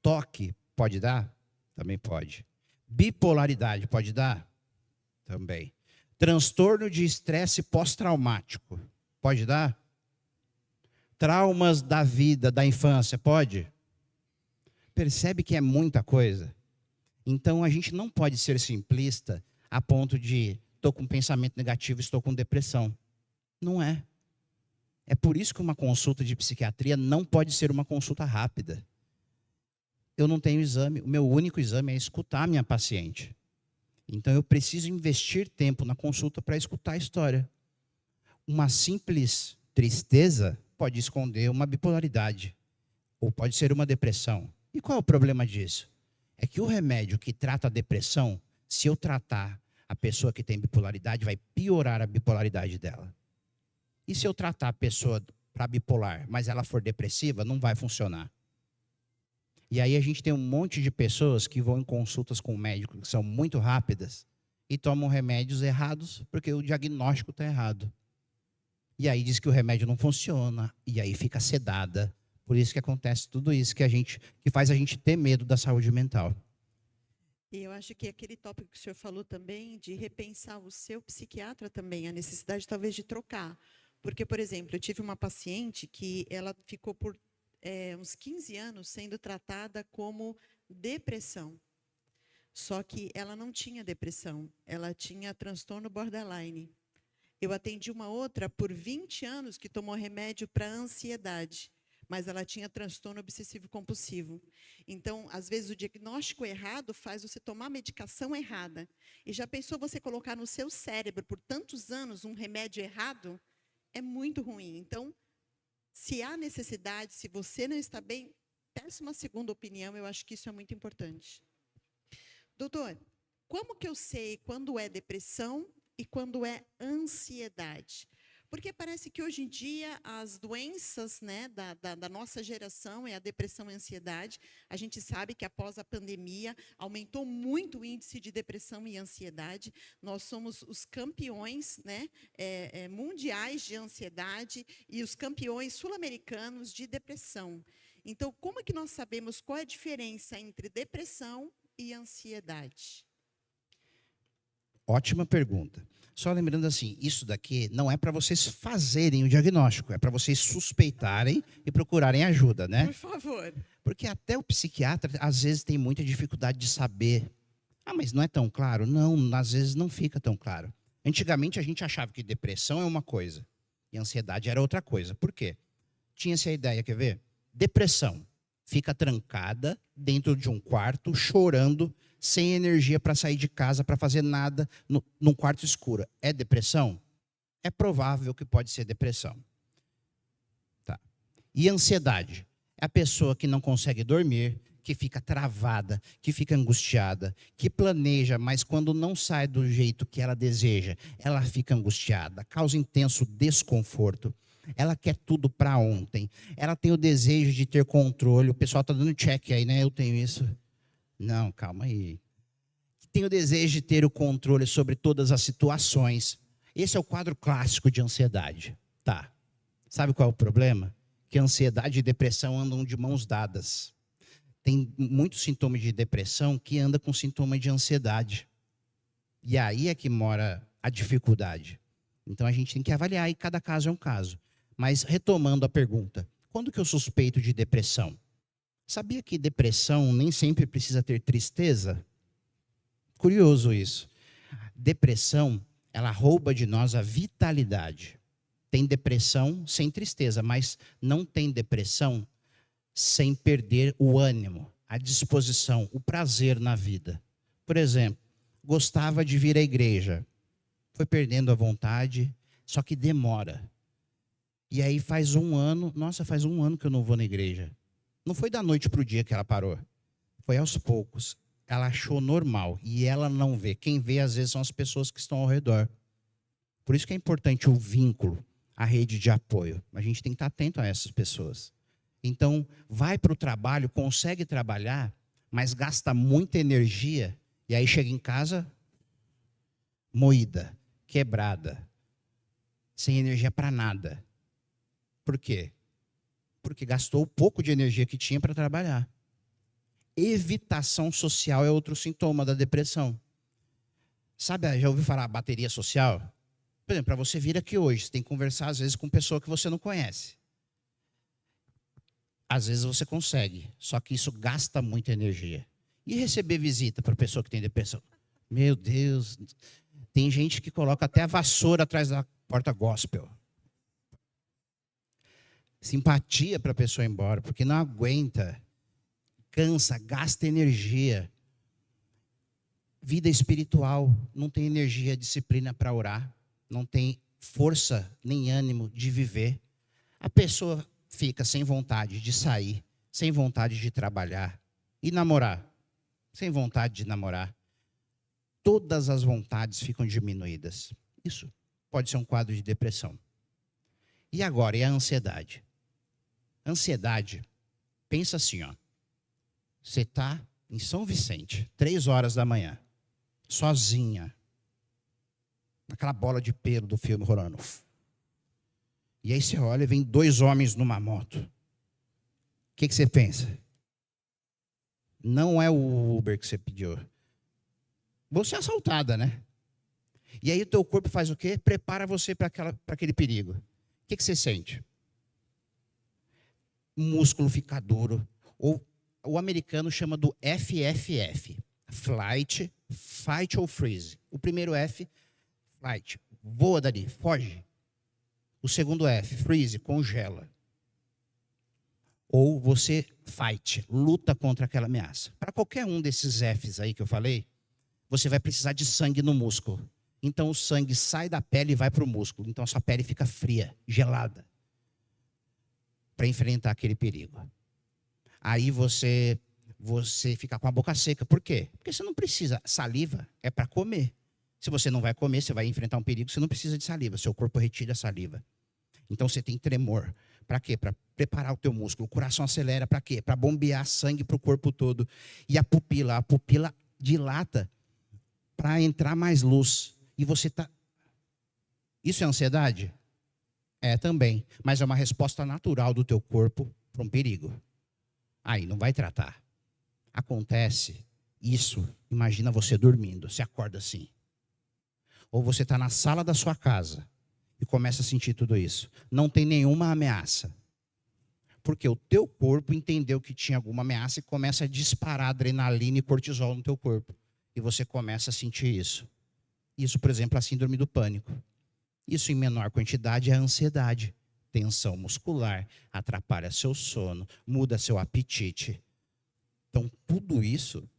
Toque pode dar? Também pode. Bipolaridade pode dar? Também. Transtorno de estresse pós-traumático pode dar? Traumas da vida, da infância, pode? Percebe que é muita coisa? Então, a gente não pode ser simplista a ponto de estou com pensamento negativo, estou com depressão. Não é. É por isso que uma consulta de psiquiatria não pode ser uma consulta rápida. Eu não tenho exame, o meu único exame é escutar a minha paciente. Então, eu preciso investir tempo na consulta para escutar a história. Uma simples tristeza pode esconder uma bipolaridade, ou pode ser uma depressão. E qual é o problema disso? É que o remédio que trata a depressão, se eu tratar a pessoa que tem bipolaridade, vai piorar a bipolaridade dela. E se eu tratar a pessoa para bipolar, mas ela for depressiva, não vai funcionar. E aí a gente tem um monte de pessoas que vão em consultas com o médico, que são muito rápidas, e tomam remédios errados, porque o diagnóstico está errado. E aí diz que o remédio não funciona, e aí fica sedada. Por isso que acontece tudo isso que faz a gente ter medo da saúde mental. E eu acho que aquele tópico que o senhor falou também, de repensar o seu psiquiatra também, a necessidade talvez de trocar. Porque, por exemplo, eu tive uma paciente que ela ficou por uns 15 anos sendo tratada como depressão. Só que ela não tinha depressão, ela tinha transtorno borderline. Eu atendi uma outra por 20 anos que tomou remédio para ansiedade, mas ela tinha transtorno obsessivo-compulsivo. Então, às vezes, o diagnóstico errado faz você tomar a medicação errada. E já pensou você colocar no seu cérebro, por tantos anos, um remédio errado? É muito ruim. Então, se há necessidade, se você não está bem, peça uma segunda opinião, eu acho que isso é muito importante. Doutor, como que eu sei quando é depressão e quando é ansiedade? Porque parece que hoje em dia as doenças, né, da nossa geração é a depressão e a ansiedade. A gente sabe que após a pandemia aumentou muito o índice de depressão e ansiedade. Nós somos os campeões, né, mundiais de ansiedade e os campeões sul-americanos de depressão. Então, como é que nós sabemos qual é a diferença entre depressão e ansiedade? Ótima pergunta. Só lembrando assim, isso daqui não é para vocês fazerem o diagnóstico, é para vocês suspeitarem e procurarem ajuda, né? Por favor. Porque até o psiquiatra, às vezes, tem muita dificuldade de saber Ah, mas não é tão claro? Não, às vezes não fica tão claro. Antigamente a gente achava que depressão é uma coisa e ansiedade era outra coisa. Por quê? Tinha essa ideia, quer ver? Depressão. Fica trancada dentro de um quarto, chorando, sem energia para sair de casa, para fazer nada, num quarto escuro. É depressão? É provável que pode ser depressão. Tá. E ansiedade? É a pessoa que não consegue dormir, que fica travada, que fica angustiada, que planeja, mas quando não sai do jeito que ela deseja, ela fica angustiada, causa intenso desconforto. Ela quer tudo para ontem. Ela tem o desejo de ter controle. O pessoal está dando check aí, né? Eu tenho isso. Não, calma aí. Tem o desejo de ter o controle sobre todas as situações. Esse é o quadro clássico de ansiedade. Tá. Sabe qual é o problema? Que ansiedade e depressão andam de mãos dadas. Tem muitos sintomas de depressão que andam com sintoma de ansiedade. E aí é que mora a dificuldade. Então a gente tem que avaliar e cada caso é um caso. Mas retomando a pergunta, quando que eu suspeito de depressão? Sabia que depressão nem sempre precisa ter tristeza? Curioso isso. Depressão, ela rouba de nós a vitalidade. Tem depressão sem tristeza, mas não tem depressão sem perder o ânimo, a disposição, o prazer na vida. Por exemplo, gostava de vir à igreja, foi perdendo a vontade, só que demora. E aí faz um ano que eu não vou na igreja. Não foi da noite para o dia que ela parou, foi aos poucos. Ela achou normal e ela não vê. Quem vê às vezes são as pessoas que estão ao redor. Por isso que é importante o vínculo, a rede de apoio. A gente tem que estar atento a essas pessoas. Então, vai para o trabalho, consegue trabalhar, mas gasta muita energia, e aí chega em casa moída, quebrada, sem energia para nada. Por quê? Porque gastou o pouco de energia que tinha para trabalhar. Evitação social é outro sintoma da depressão. Sabe, já ouviu falar bateria social? Por exemplo, para você vir aqui hoje, você tem que conversar às vezes com pessoa que você não conhece. Às vezes você consegue, só que isso gasta muita energia. E receber visita para pessoa que tem depressão? Meu Deus, tem gente que coloca até a vassoura atrás da porta gospel. Simpatia para a pessoa ir embora, porque não aguenta, cansa, gasta energia. Vida espiritual, não tem energia, disciplina para orar, não tem força nem ânimo de viver. A pessoa fica sem vontade de sair, sem vontade de trabalhar e namorar, sem vontade de namorar. Todas as vontades ficam diminuídas. Isso pode ser um quadro de depressão. E agora, e a ansiedade? Ansiedade, pensa assim, ó. Você está em São Vicente, 3 horas da manhã, sozinha, naquela bola de pelo do filme rolando. E aí você olha e vem 2 homens numa moto. O que você pensa? Não é o Uber que você pediu. Você é assaltada, né? E aí o teu corpo faz o quê? Prepara você para aquele perigo. O que você sente? O músculo fica duro. Ou o americano chama do FFF. Flight, Fight ou Freeze. O primeiro F, Flight. Voa dali, foge. O segundo F, Freeze, congela. Ou você fight, luta contra aquela ameaça. Para qualquer um desses Fs aí que eu falei, você vai precisar de sangue no músculo. Então o sangue sai da pele e vai para o músculo. Então a sua pele fica fria, gelada, para enfrentar aquele perigo. Aí você fica com a boca seca. Por quê? Porque você não precisa. Saliva é para comer. Se você não vai comer, você vai enfrentar um perigo, você não precisa de saliva. Seu corpo retira a saliva. Então você tem tremor. Para quê? Para preparar o teu músculo. O coração acelera. Para quê? Para bombear sangue para o corpo todo. E a pupila dilata para entrar mais luz. E você está... Isso é ansiedade? É também. Mas é uma resposta natural do teu corpo para um perigo. Aí não vai tratar. Acontece isso, imagina você dormindo, você acorda assim. Ou você está na sala da sua casa e começa a sentir tudo isso. Não tem nenhuma ameaça. Porque o teu corpo entendeu que tinha alguma ameaça e começa a disparar adrenalina e cortisol no teu corpo. e você começa a sentir isso. Isso, por exemplo, é a síndrome do pânico. Isso, em menor quantidade, é a ansiedade. Tensão muscular, atrapalha seu sono, muda seu apetite. Então, tudo isso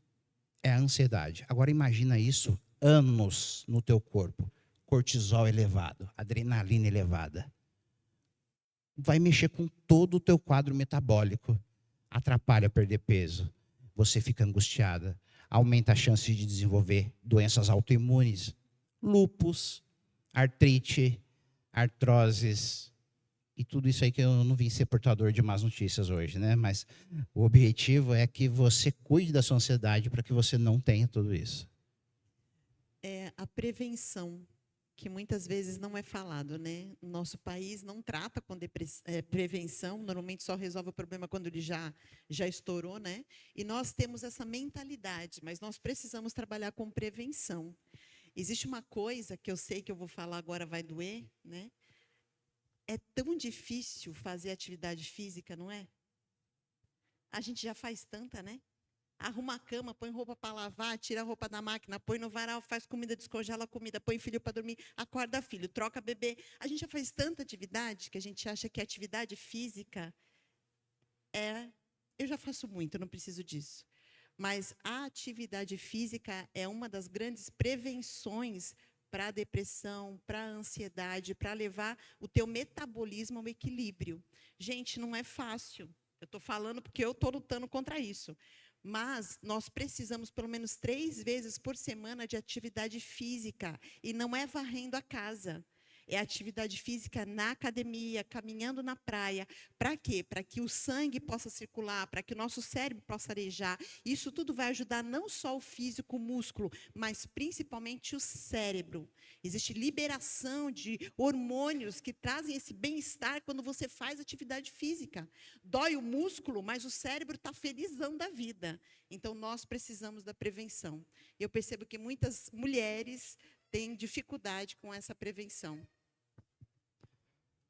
é a ansiedade. Agora, imagina isso anos no teu corpo. Cortisol elevado, adrenalina elevada. Vai mexer com todo o teu quadro metabólico. Atrapalha perder peso. Você fica angustiada. Aumenta a chance de desenvolver doenças autoimunes. Lúpus, artrite, artroses. E tudo isso aí que eu não vim ser portador de más notícias hoje, né? Mas o objetivo é que você cuide da sua ansiedade para que você não tenha tudo isso. É a prevenção, que muitas vezes não é falado, né? O nosso país não trata com prevenção, normalmente só resolve o problema quando ele já estourou, né? E nós temos essa mentalidade, mas nós precisamos trabalhar com prevenção. Existe uma coisa que eu sei que eu vou falar agora vai doer, né? É tão difícil fazer atividade física, não é? A gente já faz tanta, né? Arruma a cama, põe roupa para lavar, tira a roupa da máquina, põe no varal, faz comida, descongela a comida, põe filho para dormir, acorda filho, troca bebê. A gente já faz tanta atividade que a gente acha que a atividade física é... Eu já faço muito, eu não preciso disso. Mas a atividade física é uma das grandes prevenções para a depressão, para a ansiedade, para levar o teu metabolismo ao equilíbrio. Gente, não é fácil. Eu estou falando porque eu estou lutando contra isso. Mas nós precisamos, pelo menos 3 vezes por semana, de atividade física. E não é varrendo a casa. É atividade física na academia, caminhando na praia. Para quê? Para que o sangue possa circular, para que o nosso cérebro possa arejar. Isso tudo vai ajudar não só o físico, o músculo, mas principalmente o cérebro. Existe liberação de hormônios que trazem esse bem-estar quando você faz atividade física. Dói o músculo, mas o cérebro está felizão da vida. Então, nós precisamos da prevenção. Eu percebo que muitas mulheres têm dificuldade com essa prevenção.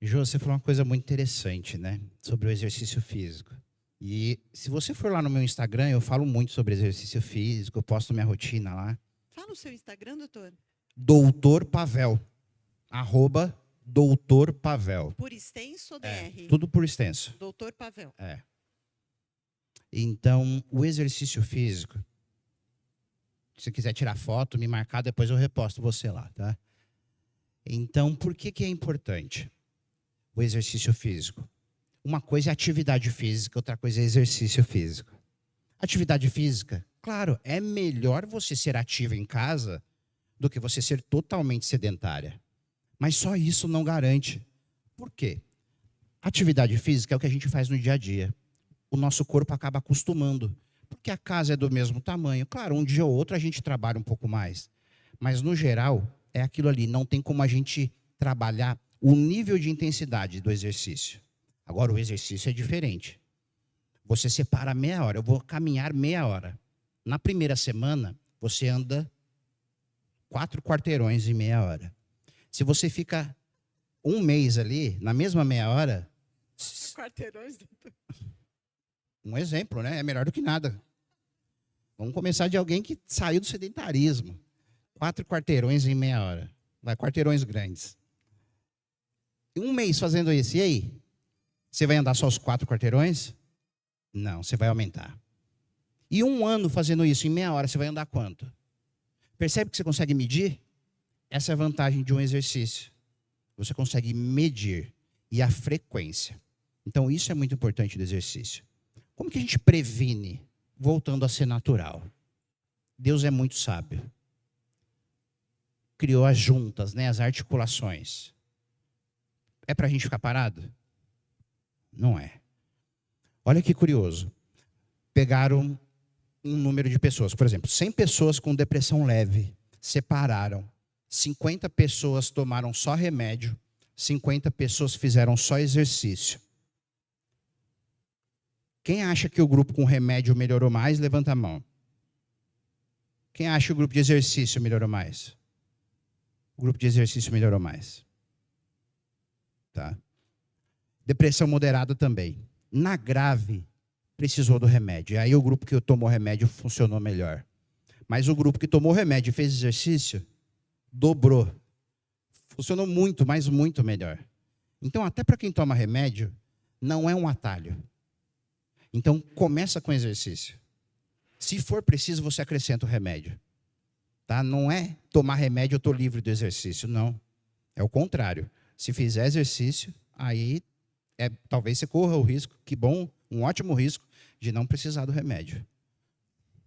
Jô, você falou uma coisa muito interessante, né? Sobre o exercício físico. E se você for lá no meu Instagram, eu falo muito sobre exercício físico, eu posto minha rotina lá. Fala o seu Instagram, doutor. Doutor Pavel. @Doutor Pavel. Por extenso ou DR? Tudo por extenso. Doutor Pavel. Então, o exercício físico, se quiser tirar foto, me marcar, depois eu reposto você lá, tá? Então, por que é importante o exercício físico? Uma coisa é atividade física, outra coisa é exercício físico. Atividade física, claro, é melhor você ser ativo em casa do que você ser totalmente sedentária. Mas só isso não garante. Por quê? Atividade física é o que a gente faz no dia a dia. O nosso corpo acaba acostumando. Porque a casa é do mesmo tamanho. Claro, um dia ou outro a gente trabalha um pouco mais. Mas, no geral, é aquilo ali. Não tem como a gente trabalhar o nível de intensidade do exercício. Agora, o exercício é diferente. Você separa meia hora. Eu vou caminhar meia hora. Na primeira semana, você anda 4 quarteirões em meia hora. Se você fica 1 mês ali, na mesma meia hora... Quarteirões, doutor. Um exemplo, né? É melhor do que nada. Vamos começar de alguém que saiu do sedentarismo. 4 quarteirões em meia hora. Vai, quarteirões grandes. E 1 mês fazendo isso, e aí? Você vai andar só os 4 quarteirões? Não, você vai aumentar. E 1 ano fazendo isso em meia hora, você vai andar quanto? Percebe que você consegue medir? Essa é a vantagem de um exercício. Você consegue medir. E a frequência. Então, isso é muito importante do exercício. Como que a gente previne? Voltando a ser natural. Deus é muito sábio. Criou as juntas, né, as articulações. É para a gente ficar parado? Não é. Olha que curioso. Pegaram um número de pessoas. Por exemplo, 100 pessoas com depressão leve. Separaram. 50 pessoas tomaram só remédio. 50 pessoas fizeram só exercício. Quem acha que o grupo com remédio melhorou mais, levanta a mão. Quem acha que o grupo de exercício melhorou mais? O grupo de exercício melhorou mais. Tá? Depressão moderada também. Na grave, precisou do remédio. E aí o grupo que tomou remédio funcionou melhor. Mas o grupo que tomou remédio e fez exercício, dobrou. Funcionou muito, mas muito melhor. Então, até para quem toma remédio, não é um atalho. Então, começa com exercício. Se for preciso, você acrescenta o remédio. Tá? Não é tomar remédio, eu estou livre do exercício. Não. É o contrário. Se fizer exercício, aí talvez você corra o risco, que bom, um ótimo risco, de não precisar do remédio.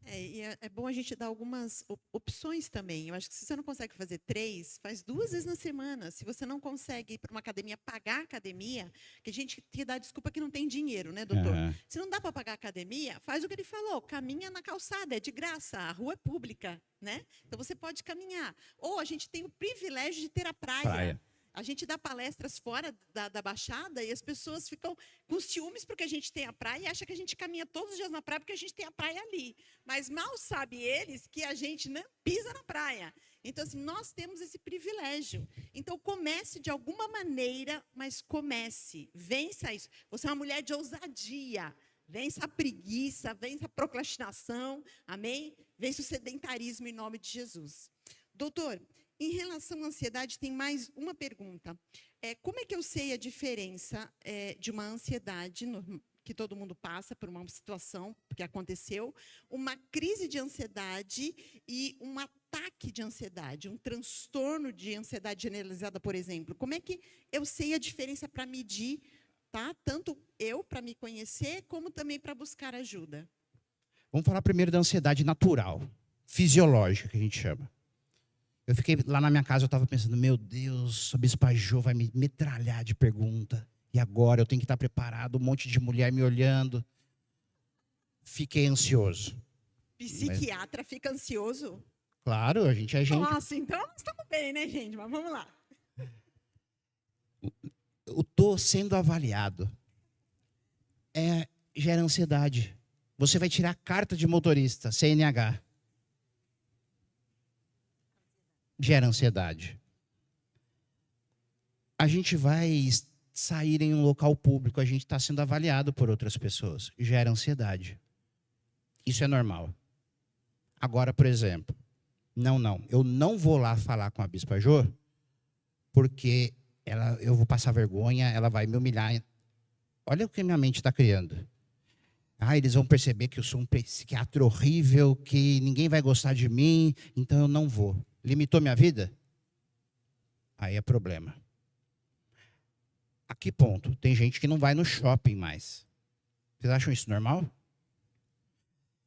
E é bom a gente dar algumas opções também. Eu acho que se você não consegue fazer 3, faz 2 vezes na semana. Se você não consegue ir para uma academia, pagar a academia, que a gente te dá desculpa que não tem dinheiro, né, doutor? Uhum. Se não dá para pagar a academia, faz o que ele falou, caminha na calçada, é de graça, a rua é pública, né? Então você pode caminhar. Ou a gente tem o privilégio de ter a praia. A gente dá palestras fora da Baixada e as pessoas ficam com ciúmes porque a gente tem a praia e acham que a gente caminha todos os dias na praia porque a gente tem a praia ali. Mas mal sabem eles que a gente não pisa na praia. Então, assim, nós temos esse privilégio. Então, comece de alguma maneira, mas comece. Vença isso. Você é uma mulher de ousadia. Vença a preguiça, vença a procrastinação. Amém? Vença o sedentarismo em nome de Jesus. Doutor, em relação à ansiedade, tem mais uma pergunta. Como é que eu sei a diferença de uma ansiedade, que todo mundo passa por uma situação que aconteceu, uma crise de ansiedade e um ataque de ansiedade, um transtorno de ansiedade generalizada, por exemplo? Como é que eu sei a diferença para medir, tá? Tanto eu, para me conhecer, como também para buscar ajuda? Vamos falar primeiro da ansiedade natural, fisiológica, que a gente chama. Eu fiquei lá na minha casa, eu estava pensando, meu Deus, a Bispa Jô vai me metralhar de pergunta. E agora eu tenho que estar preparado, um monte de mulher me olhando. Fiquei ansioso. Psiquiatra fica ansioso? Claro, a gente é gente. Nossa, então nós estamos bem, né, gente? Mas vamos lá. Eu estou sendo avaliado. Gera ansiedade. Você vai tirar a carta de motorista, CNH. Gera ansiedade. A gente vai sair em um local público, a gente está sendo avaliado por outras pessoas. Gera ansiedade. Isso é normal. Agora, por exemplo, eu não vou lá falar com a Bispa Jô, porque eu vou passar vergonha, ela vai me humilhar. Olha o que minha mente está criando. Eles vão perceber que eu sou um psiquiatra horrível, que ninguém vai gostar de mim, então eu não vou. Limitou minha vida? Aí é problema. A que ponto? Tem gente que não vai no shopping mais. Vocês acham isso normal?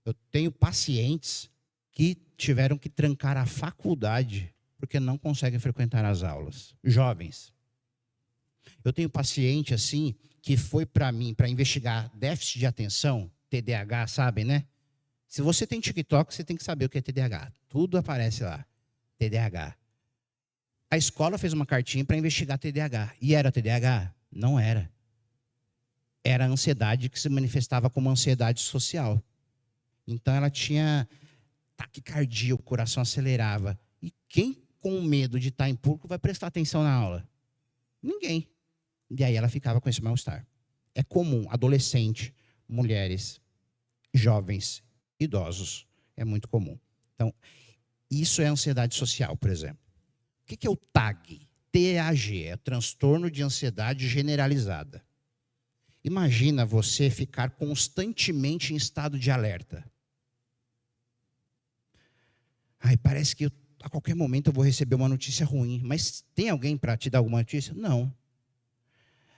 Eu tenho pacientes que tiveram que trancar a faculdade porque não conseguem frequentar as aulas. Jovens. Eu tenho paciente assim que foi para mim para investigar déficit de atenção, TDAH, sabem, né? Se você tem TikTok, você tem que saber o que é TDAH. Tudo aparece lá. TDAH. A escola fez uma cartinha para investigar TDAH. E era TDAH? Não era. Era a ansiedade que se manifestava como ansiedade social. Então ela tinha taquicardia, o coração acelerava. E quem com medo de estar em público vai prestar atenção na aula? Ninguém. E aí ela ficava com esse mal-estar. É comum, adolescente, mulheres, jovens, idosos. É muito comum. Então, isso é ansiedade social, por exemplo. O que é o TAG? TAG, é transtorno de ansiedade generalizada. Imagina você ficar constantemente em estado de alerta. Parece que a qualquer momento eu vou receber uma notícia ruim. Mas tem alguém para te dar alguma notícia? Não.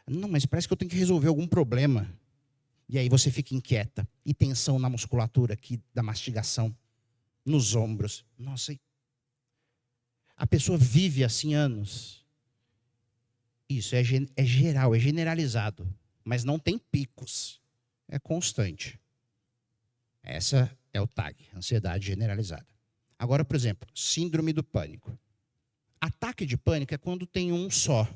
Não, mas parece que eu tenho que resolver algum problema. E aí você fica inquieta. E tensão na musculatura aqui, da mastigação, nos ombros. Nossa, a pessoa vive assim anos. Isso é geral, é generalizado. Mas não tem picos. É constante. Essa é o TAG, ansiedade generalizada. Agora, por exemplo, síndrome do pânico. Ataque de pânico é quando tem um só.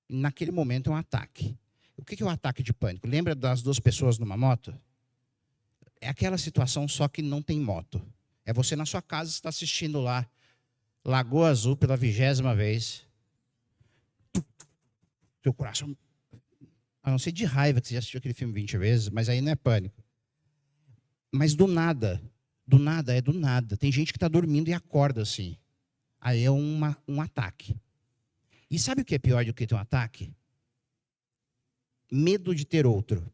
Naquele momento é um ataque. O que é o ataque de pânico? Lembra das 2 pessoas numa moto? É aquela situação só que não tem moto. É você na sua casa, está assistindo lá Lagoa Azul pela 20ª vez. Seu coração... A não ser de raiva, que você já assistiu aquele filme 20 vezes, mas aí não é pânico. Mas do nada, Do nada, é do nada. Tem gente que está dormindo e acorda assim. Aí é um ataque. E sabe o que é pior do que ter um ataque? Medo de ter outro.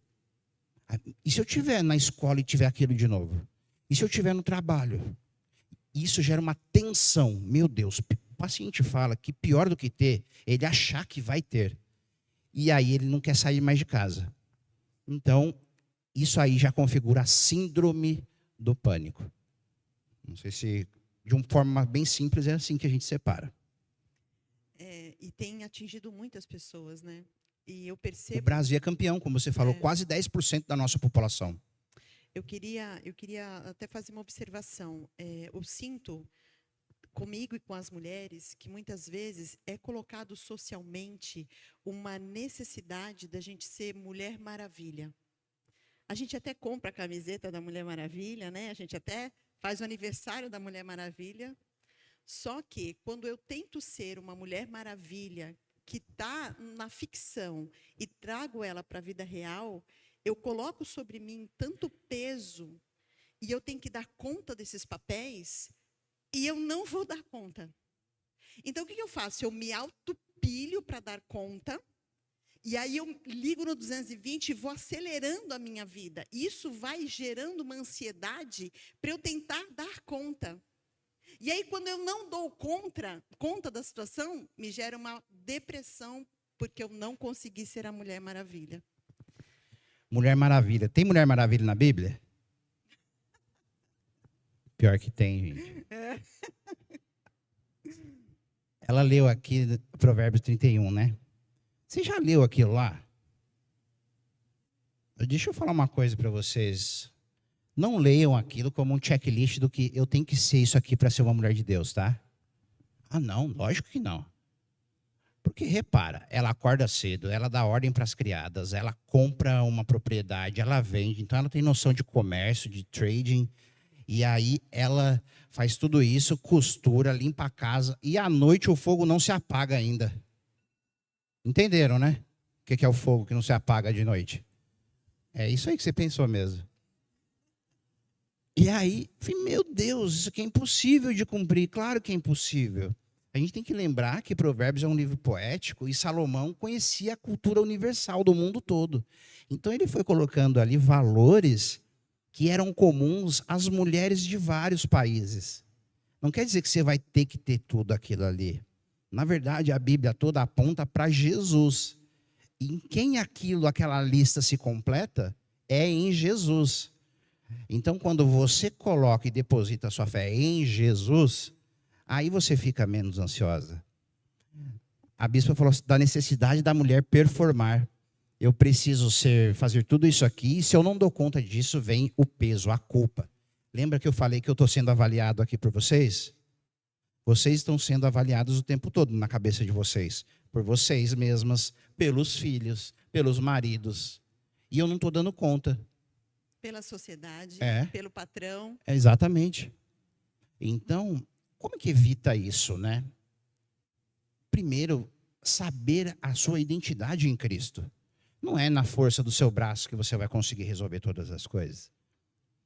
E se eu estiver na escola e tiver aquilo de novo? E se eu estiver no trabalho? Isso gera uma tensão. Meu Deus, o paciente fala que pior do que ter, ele achar que vai ter. E aí ele não quer sair mais de casa. Então, isso aí já configura a síndrome do pânico. Não sei se, de uma forma bem simples, é assim que a gente separa. E tem atingido muitas pessoas, né? E eu O percebo... Brasil é campeão, como você falou, quase 10% da nossa população. Eu queria até fazer uma observação. Eu sinto, comigo e com as mulheres, que muitas vezes é colocado socialmente uma necessidade da gente ser Mulher Maravilha. A gente até compra a camiseta da Mulher Maravilha, né? A gente até faz o aniversário da Mulher Maravilha. Só que, quando eu tento ser uma Mulher Maravilha que está na ficção e trago ela para a vida real, eu coloco sobre mim tanto peso e eu tenho que dar conta desses papéis e eu não vou dar conta. Então, o que eu faço? Eu me autopilho para dar conta e aí eu ligo no 220 e vou acelerando a minha vida. Isso vai gerando uma ansiedade para eu tentar dar conta. E aí, quando eu não dou conta da situação, me gera uma depressão, porque eu não consegui ser a Mulher Maravilha. Mulher Maravilha. Tem Mulher Maravilha na Bíblia? Pior que tem, gente. Ela leu aqui Provérbios 31, né? Você já leu aquilo lá? Deixa eu falar uma coisa para vocês. Não leiam aquilo como um checklist do que eu tenho que ser isso aqui para ser uma mulher de Deus, tá? Ah, não, lógico que não. Porque, repara, ela acorda cedo, ela dá ordem para as criadas, ela compra uma propriedade, ela vende, então ela tem noção de comércio, de trading, e aí ela faz tudo isso, costura, limpa a casa, e à noite o fogo não se apaga ainda. Entenderam, né? O que é o fogo que não se apaga de noite? É isso aí que você pensou mesmo. E aí, meu Deus, isso aqui é impossível de cumprir. Claro que é impossível. A gente tem que lembrar que Provérbios é um livro poético e Salomão conhecia a cultura universal do mundo todo. Então ele foi colocando ali valores que eram comuns às mulheres de vários países. Não quer dizer que você vai ter que ter tudo aquilo ali. Na verdade, a Bíblia toda aponta para Jesus. E em quem aquela lista se completa é em Jesus. Então, quando você coloca e deposita a sua fé em Jesus, aí você fica menos ansiosa. A bispa falou da necessidade da mulher performar. Eu preciso fazer tudo isso aqui, e se eu não dou conta disso, vem o peso, a culpa. Lembra que eu falei que eu estou sendo avaliado aqui por vocês? Vocês estão sendo avaliados o tempo todo na cabeça de vocês. Por vocês mesmas, pelos filhos, pelos maridos. E eu não estou dando conta. Pela sociedade, pelo patrão. Exatamente. Então, como é que evita isso, né? Primeiro, saber a sua identidade em Cristo. Não é na força do seu braço que você vai conseguir resolver todas as coisas.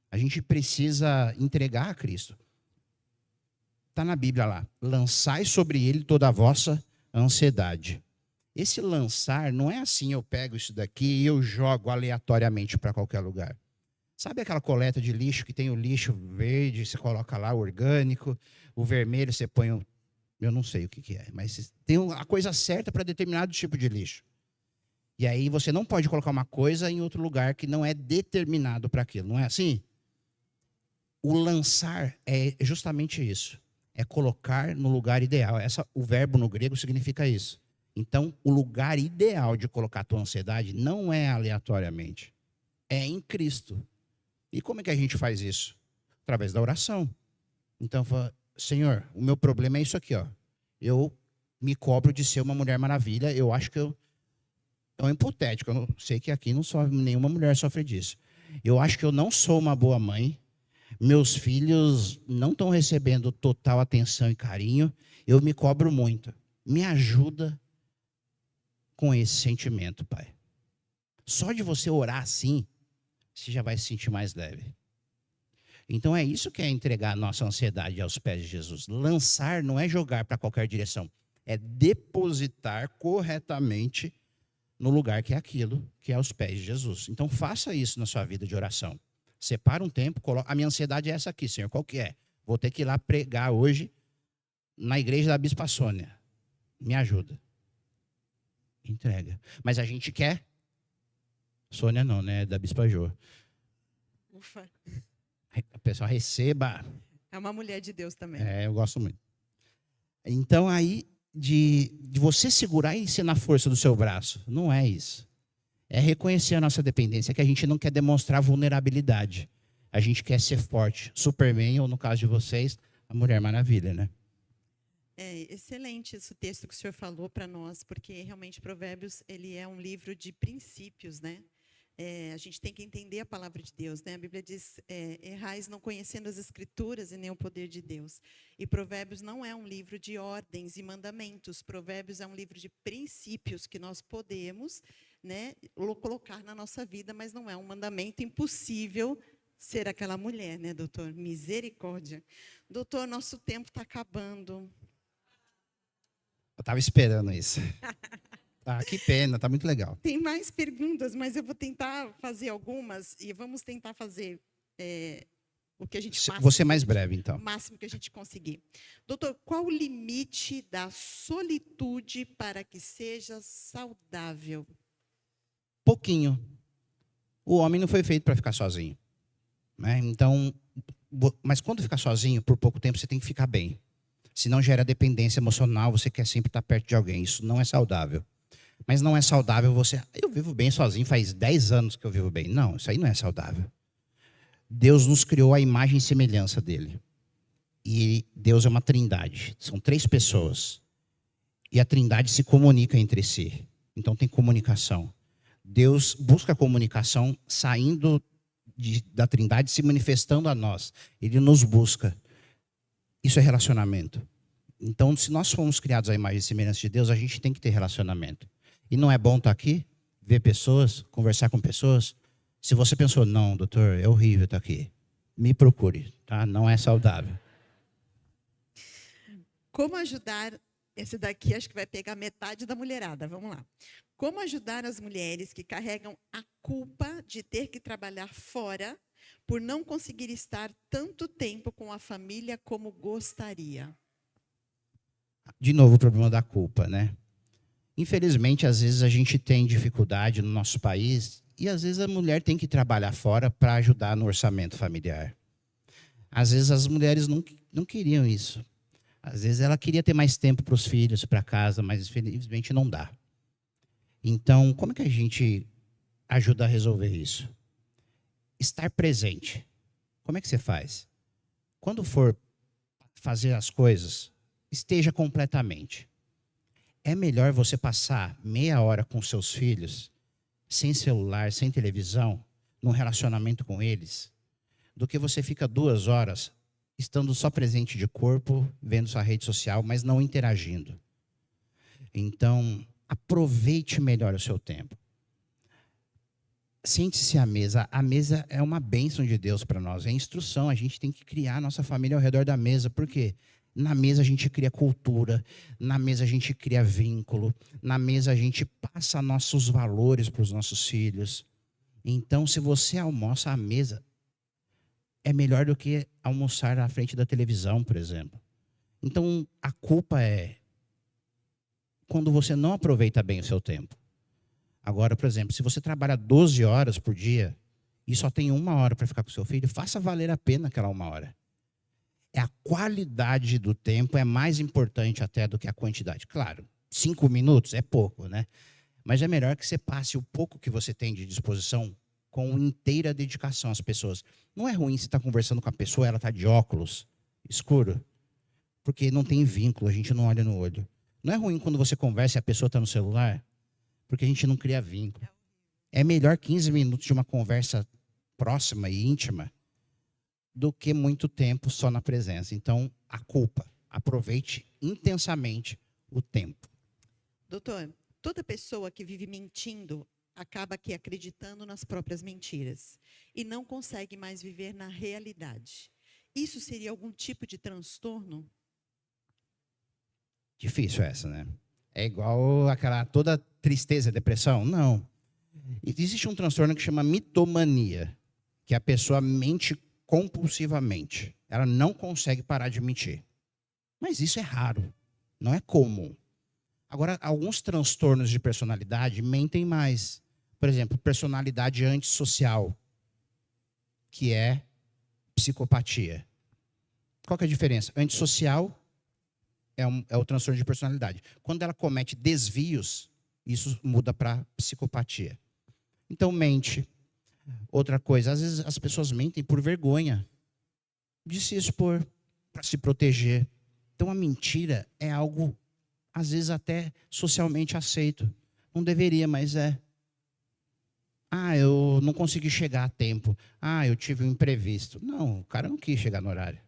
A gente precisa entregar a Cristo. Está na Bíblia lá. Lançai sobre ele toda a vossa ansiedade. Esse lançar não é assim, eu pego isso daqui e eu jogo aleatoriamente para qualquer lugar. Sabe aquela coleta de lixo que tem o lixo verde, você coloca lá o orgânico, o vermelho você põe eu não sei o que é, mas tem a coisa certa para determinado tipo de lixo. E aí você não pode colocar uma coisa em outro lugar que não é determinado para aquilo, não é assim? O lançar é justamente isso. É colocar no lugar ideal. O verbo no grego significa isso. Então, o lugar ideal de colocar a tua ansiedade não é aleatoriamente. É em Cristo. E como é que a gente faz isso? Através da oração. Então, Senhor, o meu problema é isso aqui, ó. Eu me cobro de ser uma Mulher Maravilha. Eu acho que é um hipotético. Eu não sei que aqui nenhuma mulher sofre disso. Eu acho que eu não sou uma boa mãe. Meus filhos não estão recebendo total atenção e carinho. Eu me cobro muito. Me ajuda com esse sentimento, Pai. Só de você orar assim, você já vai se sentir mais leve. Então é isso que é entregar a nossa ansiedade aos pés de Jesus. Lançar não é jogar para qualquer direção, é depositar corretamente no lugar que é aquilo, que é aos pés de Jesus. Então faça isso na sua vida de oração. Separa um tempo, a minha ansiedade é essa aqui, Senhor, qual que é? Vou ter que ir lá pregar hoje na igreja da Bispa Sônia. Me ajuda. Entrega. Mas a gente quer? Sônia não, né? Da Bispa Jô. Ufa. A pessoa receba. É uma mulher de Deus também. É, eu gosto muito. Então aí, de você segurar e ser na força do seu braço. Não é isso. É reconhecer a nossa dependência, que a gente não quer demonstrar vulnerabilidade. A gente quer ser forte. Superman, ou no caso de vocês, a Mulher Maravilha, né? É excelente esse texto que o senhor falou para nós, porque realmente Provérbios ele é um livro de princípios, né? A gente tem que entender a palavra de Deus, né? A Bíblia diz, errais não conhecendo as Escrituras e nem o poder de Deus. E Provérbios não é um livro de ordens e mandamentos. Provérbios é um livro de princípios que nós podemos, né, colocar na nossa vida, mas não é um mandamento impossível ser aquela mulher, né, doutor? Misericórdia. Doutor, nosso tempo está acabando. Eu estava esperando isso. Ah, que pena, tá muito legal. Tem mais perguntas, mas eu vou tentar fazer algumas e vamos tentar fazer o que a gente Vou ser mais breve, o então. máximo que a gente conseguir. Doutor, qual o limite da solitude para que seja saudável? Pouquinho. O homem não foi feito para ficar sozinho, né? Então, mas quando ficar sozinho por pouco tempo, você tem que ficar bem. Senão gera dependência emocional, você quer sempre estar perto de alguém. Isso não é saudável. Mas não é saudável você... Eu vivo bem sozinho, faz 10 anos que eu vivo bem. Não, isso aí não é saudável. Deus nos criou a imagem e semelhança dele. E Deus é uma trindade. São 3 pessoas. E a trindade se comunica entre si. Então tem comunicação. Deus busca a comunicação saindo da trindade, se manifestando a nós. Ele nos busca. Isso é relacionamento. Então, se nós fomos criados à imagem e semelhança de Deus, a gente tem que ter relacionamento. E não é bom estar aqui, ver pessoas, conversar com pessoas. Se você pensou, não, doutor, é horrível estar aqui, me procure, tá? Não é saudável. Como ajudar... Esse daqui acho que vai pegar metade da mulherada. Vamos lá. Como ajudar as mulheres que carregam a culpa de ter que trabalhar fora por não conseguir estar tanto tempo com a família como gostaria? De novo, o problema da culpa, né? Infelizmente, às vezes a gente tem dificuldade no nosso país e às vezes a mulher tem que trabalhar fora para ajudar no orçamento familiar. Às vezes as mulheres não queriam isso. Às vezes ela queria ter mais tempo para os filhos, para casa, mas infelizmente não dá. Então, como é que a gente ajuda a resolver isso? Estar presente. Como é que você faz? Quando for fazer as coisas, esteja completamente. É melhor você passar meia hora com seus filhos, sem celular, sem televisão, num relacionamento com eles, do que você fica 2 horas estando só presente de corpo, vendo sua rede social, mas não interagindo. Então, aproveite melhor o seu tempo. Sente-se à mesa. A mesa é uma bênção de Deus para nós. É instrução. A gente tem que criar a nossa família ao redor da mesa. Por quê? Na mesa a gente cria cultura. Na mesa a gente cria vínculo. Na mesa a gente passa nossos valores para os nossos filhos. Então, se você almoça à mesa, é melhor do que almoçar à frente da televisão, por exemplo. Então, a culpa é quando você não aproveita bem o seu tempo. Agora, por exemplo, se você trabalha 12 horas por dia e só tem 1 hora para ficar com seu filho, faça valer a pena aquela 1 hora. A qualidade do tempo é mais importante até do que a quantidade. Claro, 5 minutos é pouco, né? Mas é melhor que você passe o pouco que você tem de disposição com inteira dedicação às pessoas. Não é ruim você estar conversando com a pessoa, ela está de óculos escuro, porque não tem vínculo, a gente não olha no olho. Não é ruim quando você conversa e a pessoa está no celular, porque a gente não cria vínculo. É melhor 15 minutos de uma conversa próxima e íntima do que muito tempo só na presença. Então, a culpa. Aproveite intensamente o tempo. Doutor, toda pessoa que vive mentindo acaba aqui acreditando nas próprias mentiras e não consegue mais viver na realidade. Isso seria algum tipo de transtorno? Difícil essa, né? É igual aquela toda tristeza, depressão? Não. Existe um transtorno que chama mitomania, que a pessoa mente compulsivamente. Ela não consegue parar de mentir. Mas isso é raro, não é comum. Agora, alguns transtornos de personalidade mentem mais. Por exemplo, personalidade antissocial, que é psicopatia. Qual que é a diferença? Antissocial é o transtorno de personalidade. Quando ela comete desvios, isso muda para psicopatia. Então, mente. Outra coisa, às vezes as pessoas mentem por vergonha de se expor, para se proteger. Então, a mentira é algo, às vezes, até socialmente aceito. Não deveria, mas é. Eu não consegui chegar a tempo. Eu tive um imprevisto. Não, o cara não quis chegar no horário.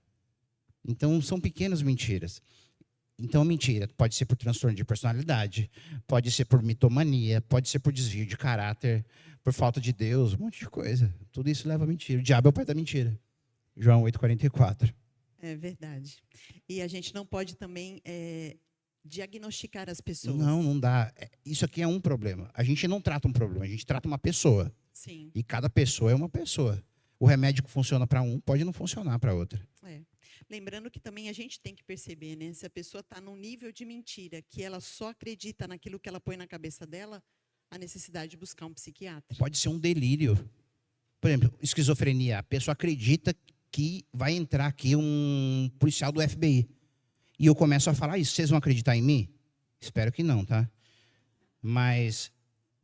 Então, são pequenas mentiras. Então, a mentira pode ser por transtorno de personalidade, pode ser por mitomania, pode ser por desvio de caráter, por falta de Deus, um monte de coisa. Tudo isso leva a mentira. O diabo é o pai da mentira. João 8,44. É verdade. E a gente não pode também diagnosticar as pessoas. Não dá. Isso aqui é um problema. A gente não trata um problema, a gente trata uma pessoa. Sim. E cada pessoa é uma pessoa. O remédio que funciona para um pode não funcionar para outra. Lembrando que também a gente tem que perceber, né? Se a pessoa está num nível de mentira que ela só acredita naquilo que ela põe na cabeça dela, a necessidade de buscar um psiquiatra. Pode ser um delírio. Por exemplo, esquizofrenia. A pessoa acredita que vai entrar aqui um policial do FBI. E eu começo a falar isso. Vocês vão acreditar em mim? Espero que não, tá? Mas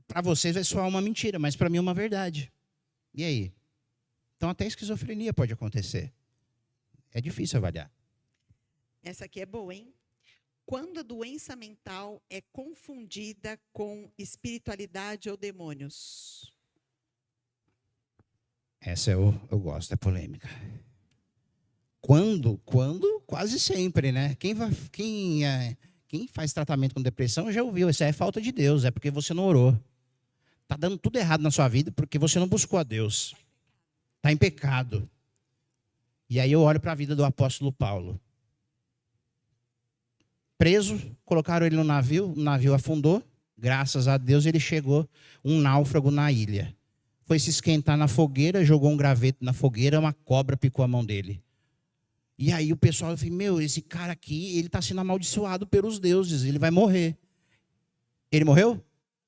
para vocês vai soar uma mentira, mas para mim é uma verdade. E aí? Então até esquizofrenia pode acontecer. É difícil avaliar. Essa aqui é boa, hein? Quando a doença mental é confundida com espiritualidade ou demônios? Essa eu gosto, é polêmica. Quando? Quase sempre, né? Quem faz tratamento com depressão já ouviu, isso é falta de Deus, é porque você não orou. Está dando tudo errado na sua vida porque você não buscou a Deus. Está em pecado. E aí eu olho para a vida do apóstolo Paulo. Preso, colocaram ele no navio, o navio afundou. Graças a Deus ele chegou, um náufrago na ilha. Foi se esquentar na fogueira, jogou um graveto na fogueira, uma cobra picou a mão dele. E aí o pessoal falou, esse cara aqui, ele está sendo amaldiçoado pelos deuses, ele vai morrer. Ele morreu?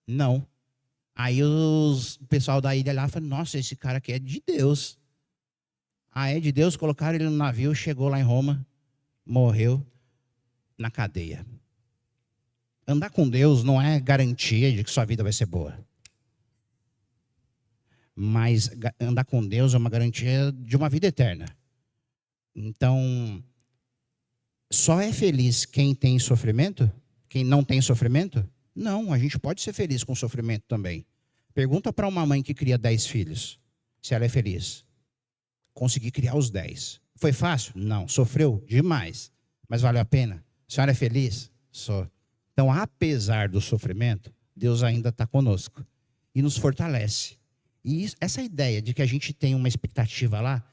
Não. Aí o pessoal da ilha lá falou, nossa, esse cara aqui é de Deus. É de Deus, colocaram ele no navio, chegou lá em Roma, morreu na cadeia. Andar com Deus não é garantia de que sua vida vai ser boa. Mas andar com Deus é uma garantia de uma vida eterna. Então, só é feliz quem tem sofrimento? Quem não tem sofrimento? Não, a gente pode ser feliz com sofrimento também. Pergunta para uma mãe que cria 10 filhos, se ela é feliz. Consegui criar os 10. Foi fácil? Não. Sofreu? Demais. Mas valeu a pena? A senhora é feliz? Sou. Então, apesar do sofrimento, Deus ainda está conosco e nos fortalece. E essa ideia de que a gente tem uma expectativa lá,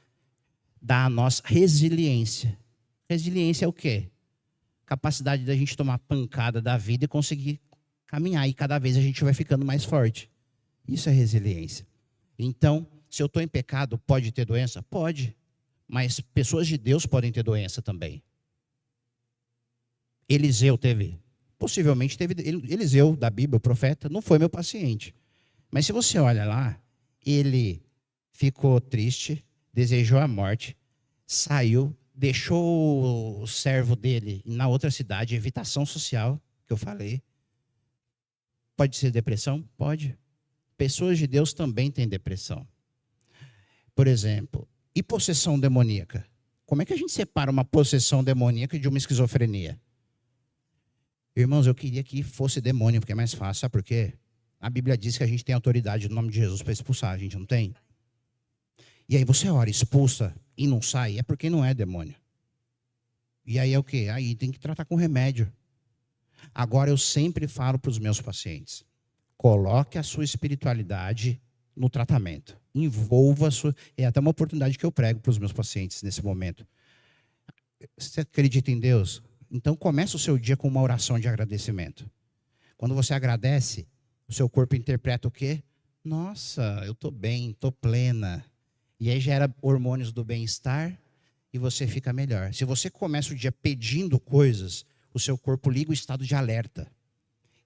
dá a nossa resiliência. Resiliência é o quê? Capacidade da gente tomar pancada da vida e conseguir caminhar. E cada vez a gente vai ficando mais forte. Isso é resiliência. Então, se eu estou em pecado, pode ter doença? Pode. Mas pessoas de Deus podem ter doença também. Eliseu teve? Possivelmente teve. Eliseu, da Bíblia, o profeta, não foi meu paciente. Mas se você olha lá, ele ficou triste, desejou a morte, saiu, deixou o servo dele na outra cidade, evitação social, que eu falei. Pode ser depressão? Pode. Pessoas de Deus também têm depressão. Por exemplo, e possessão demoníaca? Como é que a gente separa uma possessão demoníaca de uma esquizofrenia? Irmãos, eu queria que fosse demônio, porque é mais fácil. Sabe por quê? A Bíblia diz que a gente tem autoridade no nome de Jesus para expulsar. A gente não tem? E aí você ora, expulsa e não sai, é porque não é demônio. E aí é o quê? Aí tem que tratar com remédio. Agora eu sempre falo para os meus pacientes, Coloque a sua espiritualidade no tratamento. Envolva a sua... É até uma oportunidade que eu prego para os meus pacientes nesse momento. Você acredita em Deus? Então comece o seu dia com uma oração de agradecimento. Quando você agradece, o seu corpo interpreta o quê? Nossa, eu estou bem, estou plena. E aí gera hormônios do bem-estar e você fica melhor. Se você começa o dia pedindo coisas, o seu corpo liga o estado de alerta.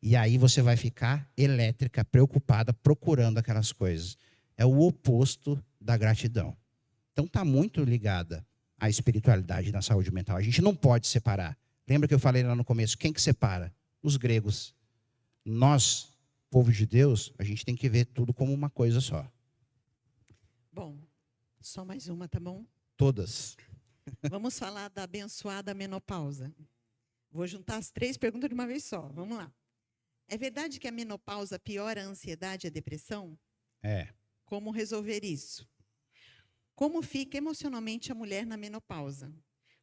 E aí você vai ficar elétrica, preocupada, procurando aquelas coisas. É o oposto da gratidão. Então está muito ligada à espiritualidade na saúde mental. A gente não pode separar. Lembra que eu falei lá no começo? Quem que separa? Os gregos. Nós, povo de Deus, a gente tem que ver tudo como uma coisa só. Bom, só mais uma, tá bom? Todas. Vamos falar da abençoada menopausa. Vou juntar as 3 perguntas de uma vez só. Vamos lá. É verdade que a menopausa piora a ansiedade e a depressão? É. Como resolver isso? Como fica emocionalmente a mulher na menopausa?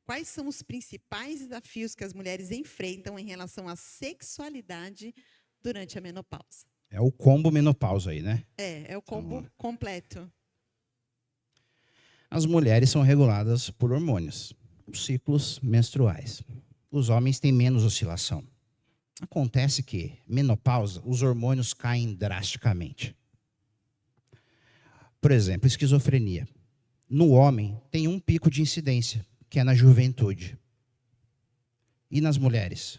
Quais são os principais desafios que as mulheres enfrentam em relação à sexualidade durante a menopausa? É o combo menopausa aí, né? É o combo completo. As mulheres são reguladas por hormônios, os ciclos menstruais. Os homens têm menos oscilação. Acontece que, menopausa, os hormônios caem drasticamente. Por exemplo, esquizofrenia. No homem, tem um pico de incidência, que é na juventude. E nas mulheres?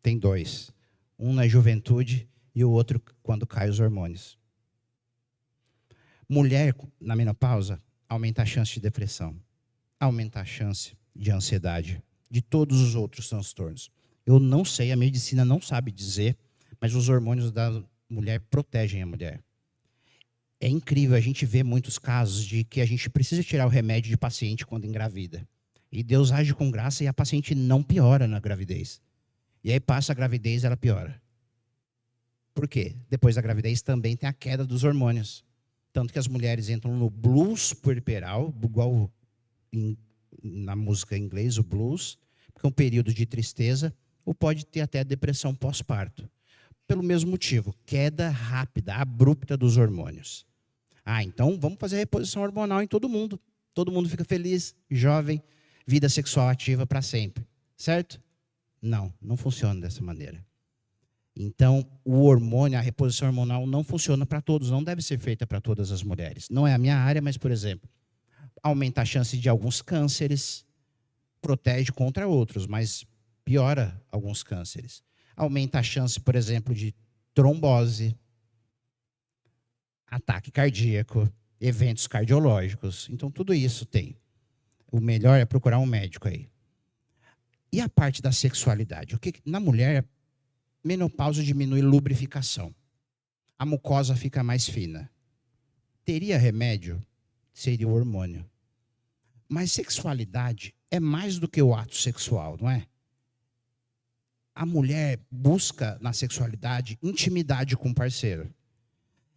Tem 2. Um na juventude e o outro quando caem os hormônios. Mulher, na menopausa, aumenta a chance de depressão, aumenta a chance de ansiedade, de todos os outros transtornos. Eu não sei, a medicina não sabe dizer, mas os hormônios da mulher protegem a mulher. É incrível, a gente vê muitos casos de que a gente precisa tirar o remédio de paciente quando engravida. E Deus age com graça e a paciente não piora na gravidez. E aí passa a gravidez, ela piora. Por quê? Depois da gravidez também tem a queda dos hormônios. Tanto que as mulheres entram no blues puerperal, igual na música em inglês, o blues, que é um período de tristeza, ou pode ter até depressão pós-parto. Pelo mesmo motivo, queda rápida, abrupta dos hormônios. Então vamos fazer reposição hormonal em todo mundo. Todo mundo fica feliz, jovem, vida sexual ativa para sempre. Certo? Não, não funciona dessa maneira. Então, o hormônio, a reposição hormonal não funciona para todos, não deve ser feita para todas as mulheres. Não é a minha área, mas, por exemplo, aumenta a chance de alguns cânceres, protege contra outros, mas piora alguns cânceres. Aumenta a chance, por exemplo, de trombose, ataque cardíaco, eventos cardiológicos. Então, tudo isso tem. O melhor é procurar um médico aí. E a parte da sexualidade? Na mulher, menopausa diminui lubrificação. A mucosa fica mais fina. Teria remédio? Seria o hormônio. Mas sexualidade é mais do que o ato sexual, não é? A mulher busca na sexualidade intimidade com o parceiro.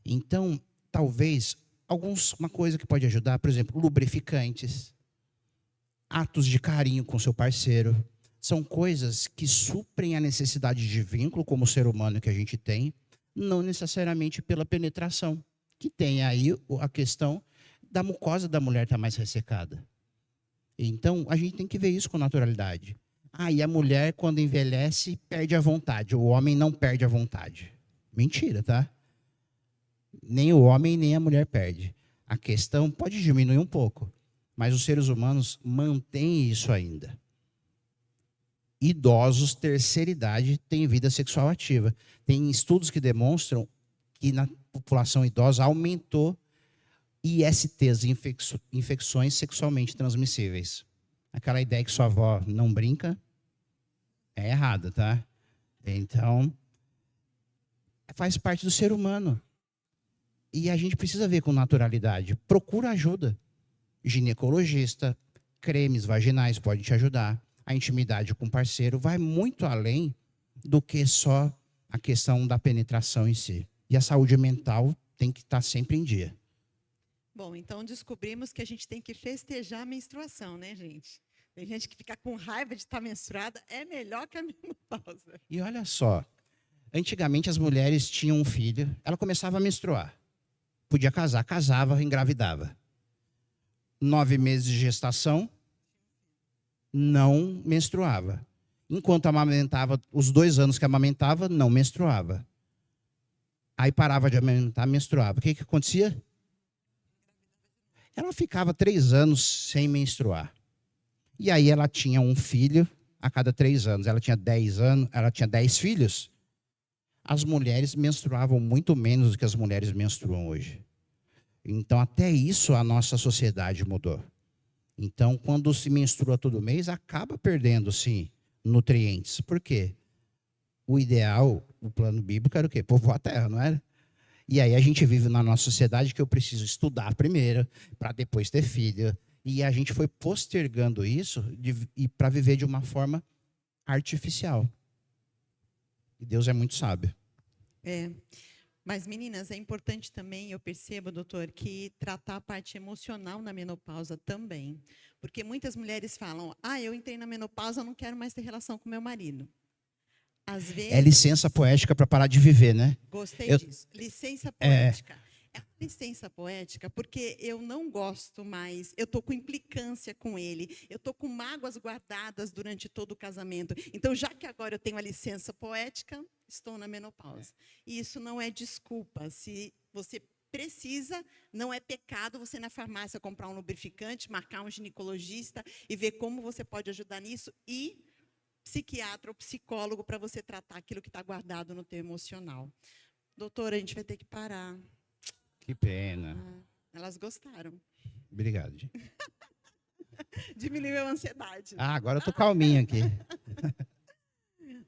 Então, talvez, uma coisa que pode ajudar, por exemplo, lubrificantes, atos de carinho com seu parceiro, são coisas que suprem a necessidade de vínculo como ser humano que a gente tem, não necessariamente pela penetração, que tem aí a questão da mucosa da mulher estar mais ressecada. Então, a gente tem que ver isso com naturalidade. E a mulher, quando envelhece, perde a vontade. O homem não perde a vontade. Mentira, tá? Nem o homem, nem a mulher perde. A questão pode diminuir um pouco, mas os seres humanos mantêm isso ainda. Idosos, terceira idade, têm vida sexual ativa. Tem estudos que demonstram que na população idosa aumentou ISTs, infecções sexualmente transmissíveis. Aquela ideia que sua avó não brinca é errada, tá? Então, faz parte do ser humano. E a gente precisa ver com naturalidade. Procura ajuda. Ginecologista, cremes vaginais podem te ajudar. A intimidade com o parceiro vai muito além do que só a questão da penetração em si. E a saúde mental tem que estar sempre em dia. Bom, então descobrimos que a gente tem que festejar a menstruação, né, gente? Tem gente que fica com raiva de estar menstruada, é melhor que a menopausa. E olha só, Antigamente as mulheres tinham um filho, ela começava a menstruar. Podia casar, casava, engravidava. 9 meses de gestação, não menstruava. Enquanto amamentava, os 2 anos que amamentava, não menstruava. Aí parava de amamentar, menstruava. O que acontecia? Ela ficava 3 anos sem menstruar. E aí ela tinha um filho a cada 3 anos. Ela tinha 10 anos, ela tinha 10 filhos. As mulheres menstruavam muito menos do que as mulheres menstruam hoje. Então, até isso a nossa sociedade mudou. Então, quando se menstrua todo mês, acaba perdendo, sim, nutrientes. Por quê? O ideal, o plano bíblico era o quê? Povoar a terra, não era? E aí a gente vive na nossa sociedade que eu preciso estudar primeiro, para depois ter filho. E a gente foi postergando isso para viver de uma forma artificial. E Deus é muito sábio. Mas, meninas, é importante também, eu percebo, doutor, que tratar a parte emocional na menopausa também. Porque muitas mulheres falam, eu entrei na menopausa, eu não quero mais ter relação com meu marido. Às vezes, é licença poética para parar de viver, né? Gostei disso. Licença poética. É uma licença poética porque eu não gosto mais, eu estou com implicância com ele, eu estou com mágoas guardadas durante todo o casamento. Então, já que agora eu tenho a licença poética, estou na menopausa. E isso não é desculpa. Se você precisa, não é pecado você ir na farmácia comprar um lubrificante, marcar um ginecologista e ver como você pode ajudar nisso e psiquiatra ou psicólogo para você tratar aquilo que está guardado no teu emocional. Doutora, a gente vai ter que parar. Que pena. Elas gostaram. Obrigado, gente. Diminuiu a ansiedade. Agora eu estou calminho aqui.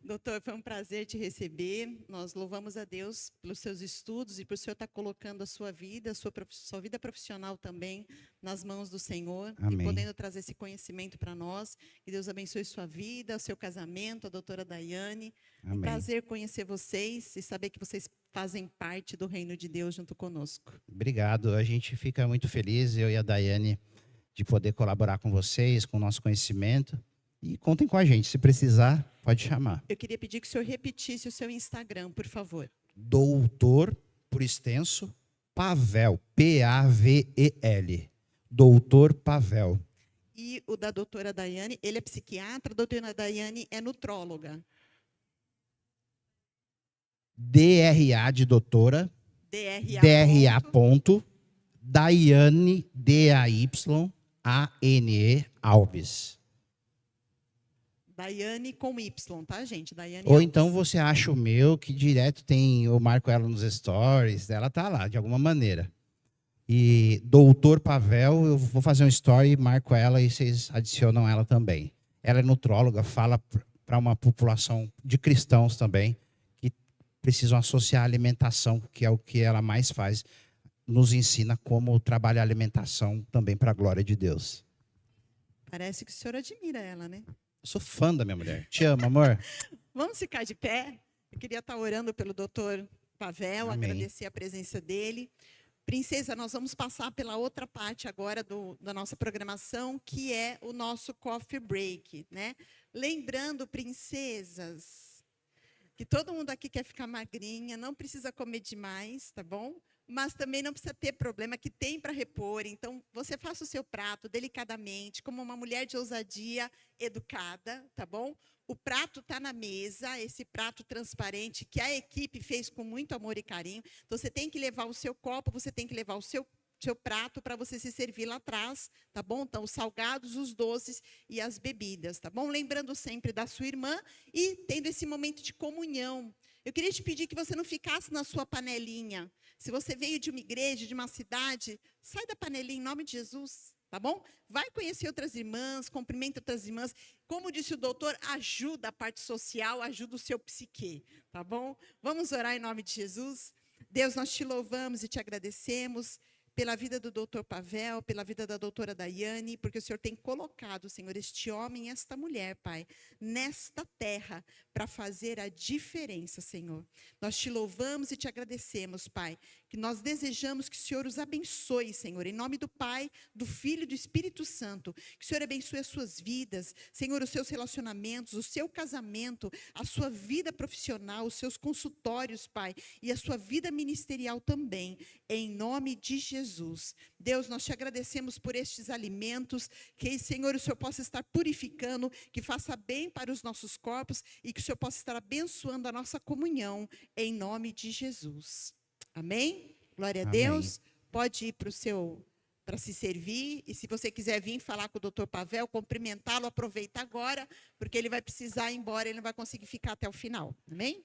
Doutor, foi um prazer te receber. Nós louvamos a Deus pelos seus estudos e por o Senhor estar colocando a sua vida, sua vida profissional também nas mãos do Senhor. Amém. E podendo trazer esse conhecimento para nós. Que Deus abençoe sua vida, o seu casamento, a doutora Daiane. Amém. Um prazer conhecer vocês e saber que vocês fazem parte do reino de Deus junto conosco. Obrigado. A gente fica muito feliz, eu e a Daiane, de poder colaborar com vocês, com o nosso conhecimento. E contem com a gente. Se precisar, pode chamar. Eu queria pedir que o senhor repetisse o seu Instagram, por favor. Doutor, por extenso, Pavel. P-A-V-E-L. Doutor Pavel. E o da doutora Daiane, ele é psiquiatra, a doutora Daiane é nutróloga. D-R-A de doutora. D-R-A ponto. Daiane, D-A-Y-A-N-E, Alves. Daiane com Y, tá, gente? Daiane Ou Alves. então você acha o meu, que direto tem, eu marco ela nos stories, ela tá lá, de alguma maneira. E Doutor Pavel, eu vou fazer um story, marco ela e vocês adicionam ela também. Ela é nutróloga, fala para uma população de cristãos também, que precisam associar a alimentação, que é o que ela mais faz, nos ensina como trabalhar a alimentação também para a glória de Deus. Parece que o senhor admira ela, né? Eu sou fã da minha mulher. Te amo, amor. Vamos ficar de pé? Eu queria estar orando pelo doutor Pavel, Amém. agradecer a presença dele. Princesa, nós vamos passar pela outra parte agora da nossa programação, que é o nosso coffee break, né? Lembrando, princesas, que todo mundo aqui quer ficar magrinha, não precisa comer demais, tá bom? Mas também não precisa ter problema, que tem para repor. Então, você faça o seu prato delicadamente, como uma mulher de ousadia educada, tá bom? O prato está na mesa, esse prato transparente que a equipe fez com muito amor e carinho. Então, você tem que levar o seu copo, você tem que levar o seu prato para você se servir lá atrás, tá bom? Então, os salgados, os doces e as bebidas, tá bom? Lembrando sempre da sua irmã e tendo esse momento de comunhão. Eu queria te pedir que você não ficasse na sua panelinha. Se você veio de uma igreja, de uma cidade, sai da panelinha em nome de Jesus, tá bom? Vai conhecer outras irmãs, cumprimenta outras irmãs. Como disse o doutor, ajuda a parte social, ajuda o seu psique, tá bom? Vamos orar em nome de Jesus. Deus, nós te louvamos e te agradecemos pela vida do doutor Pavel, pela vida da doutora Daiane, porque o Senhor tem colocado, Senhor, este homem e esta mulher, Pai, nesta terra, para fazer a diferença, Senhor. Nós te louvamos e te agradecemos, Pai, que nós desejamos que o Senhor os abençoe, Senhor, em nome do Pai, do Filho e do Espírito Santo. Que o Senhor abençoe as suas vidas, Senhor, os seus relacionamentos, o seu casamento, a sua vida profissional, os seus consultórios, Pai, e a sua vida ministerial também, em nome de Jesus. Deus, nós te agradecemos por estes alimentos, que, Senhor, o Senhor possa estar purificando, que faça bem para os nossos corpos e que o Senhor possa estar abençoando a nossa comunhão, em nome de Jesus. Amém? Glória a Amém. Deus. Pode ir para se servir. E se você quiser vir falar com o Dr. Pavel, cumprimentá-lo, aproveita agora, porque ele vai precisar ir embora, ele não vai conseguir ficar até o final. Amém?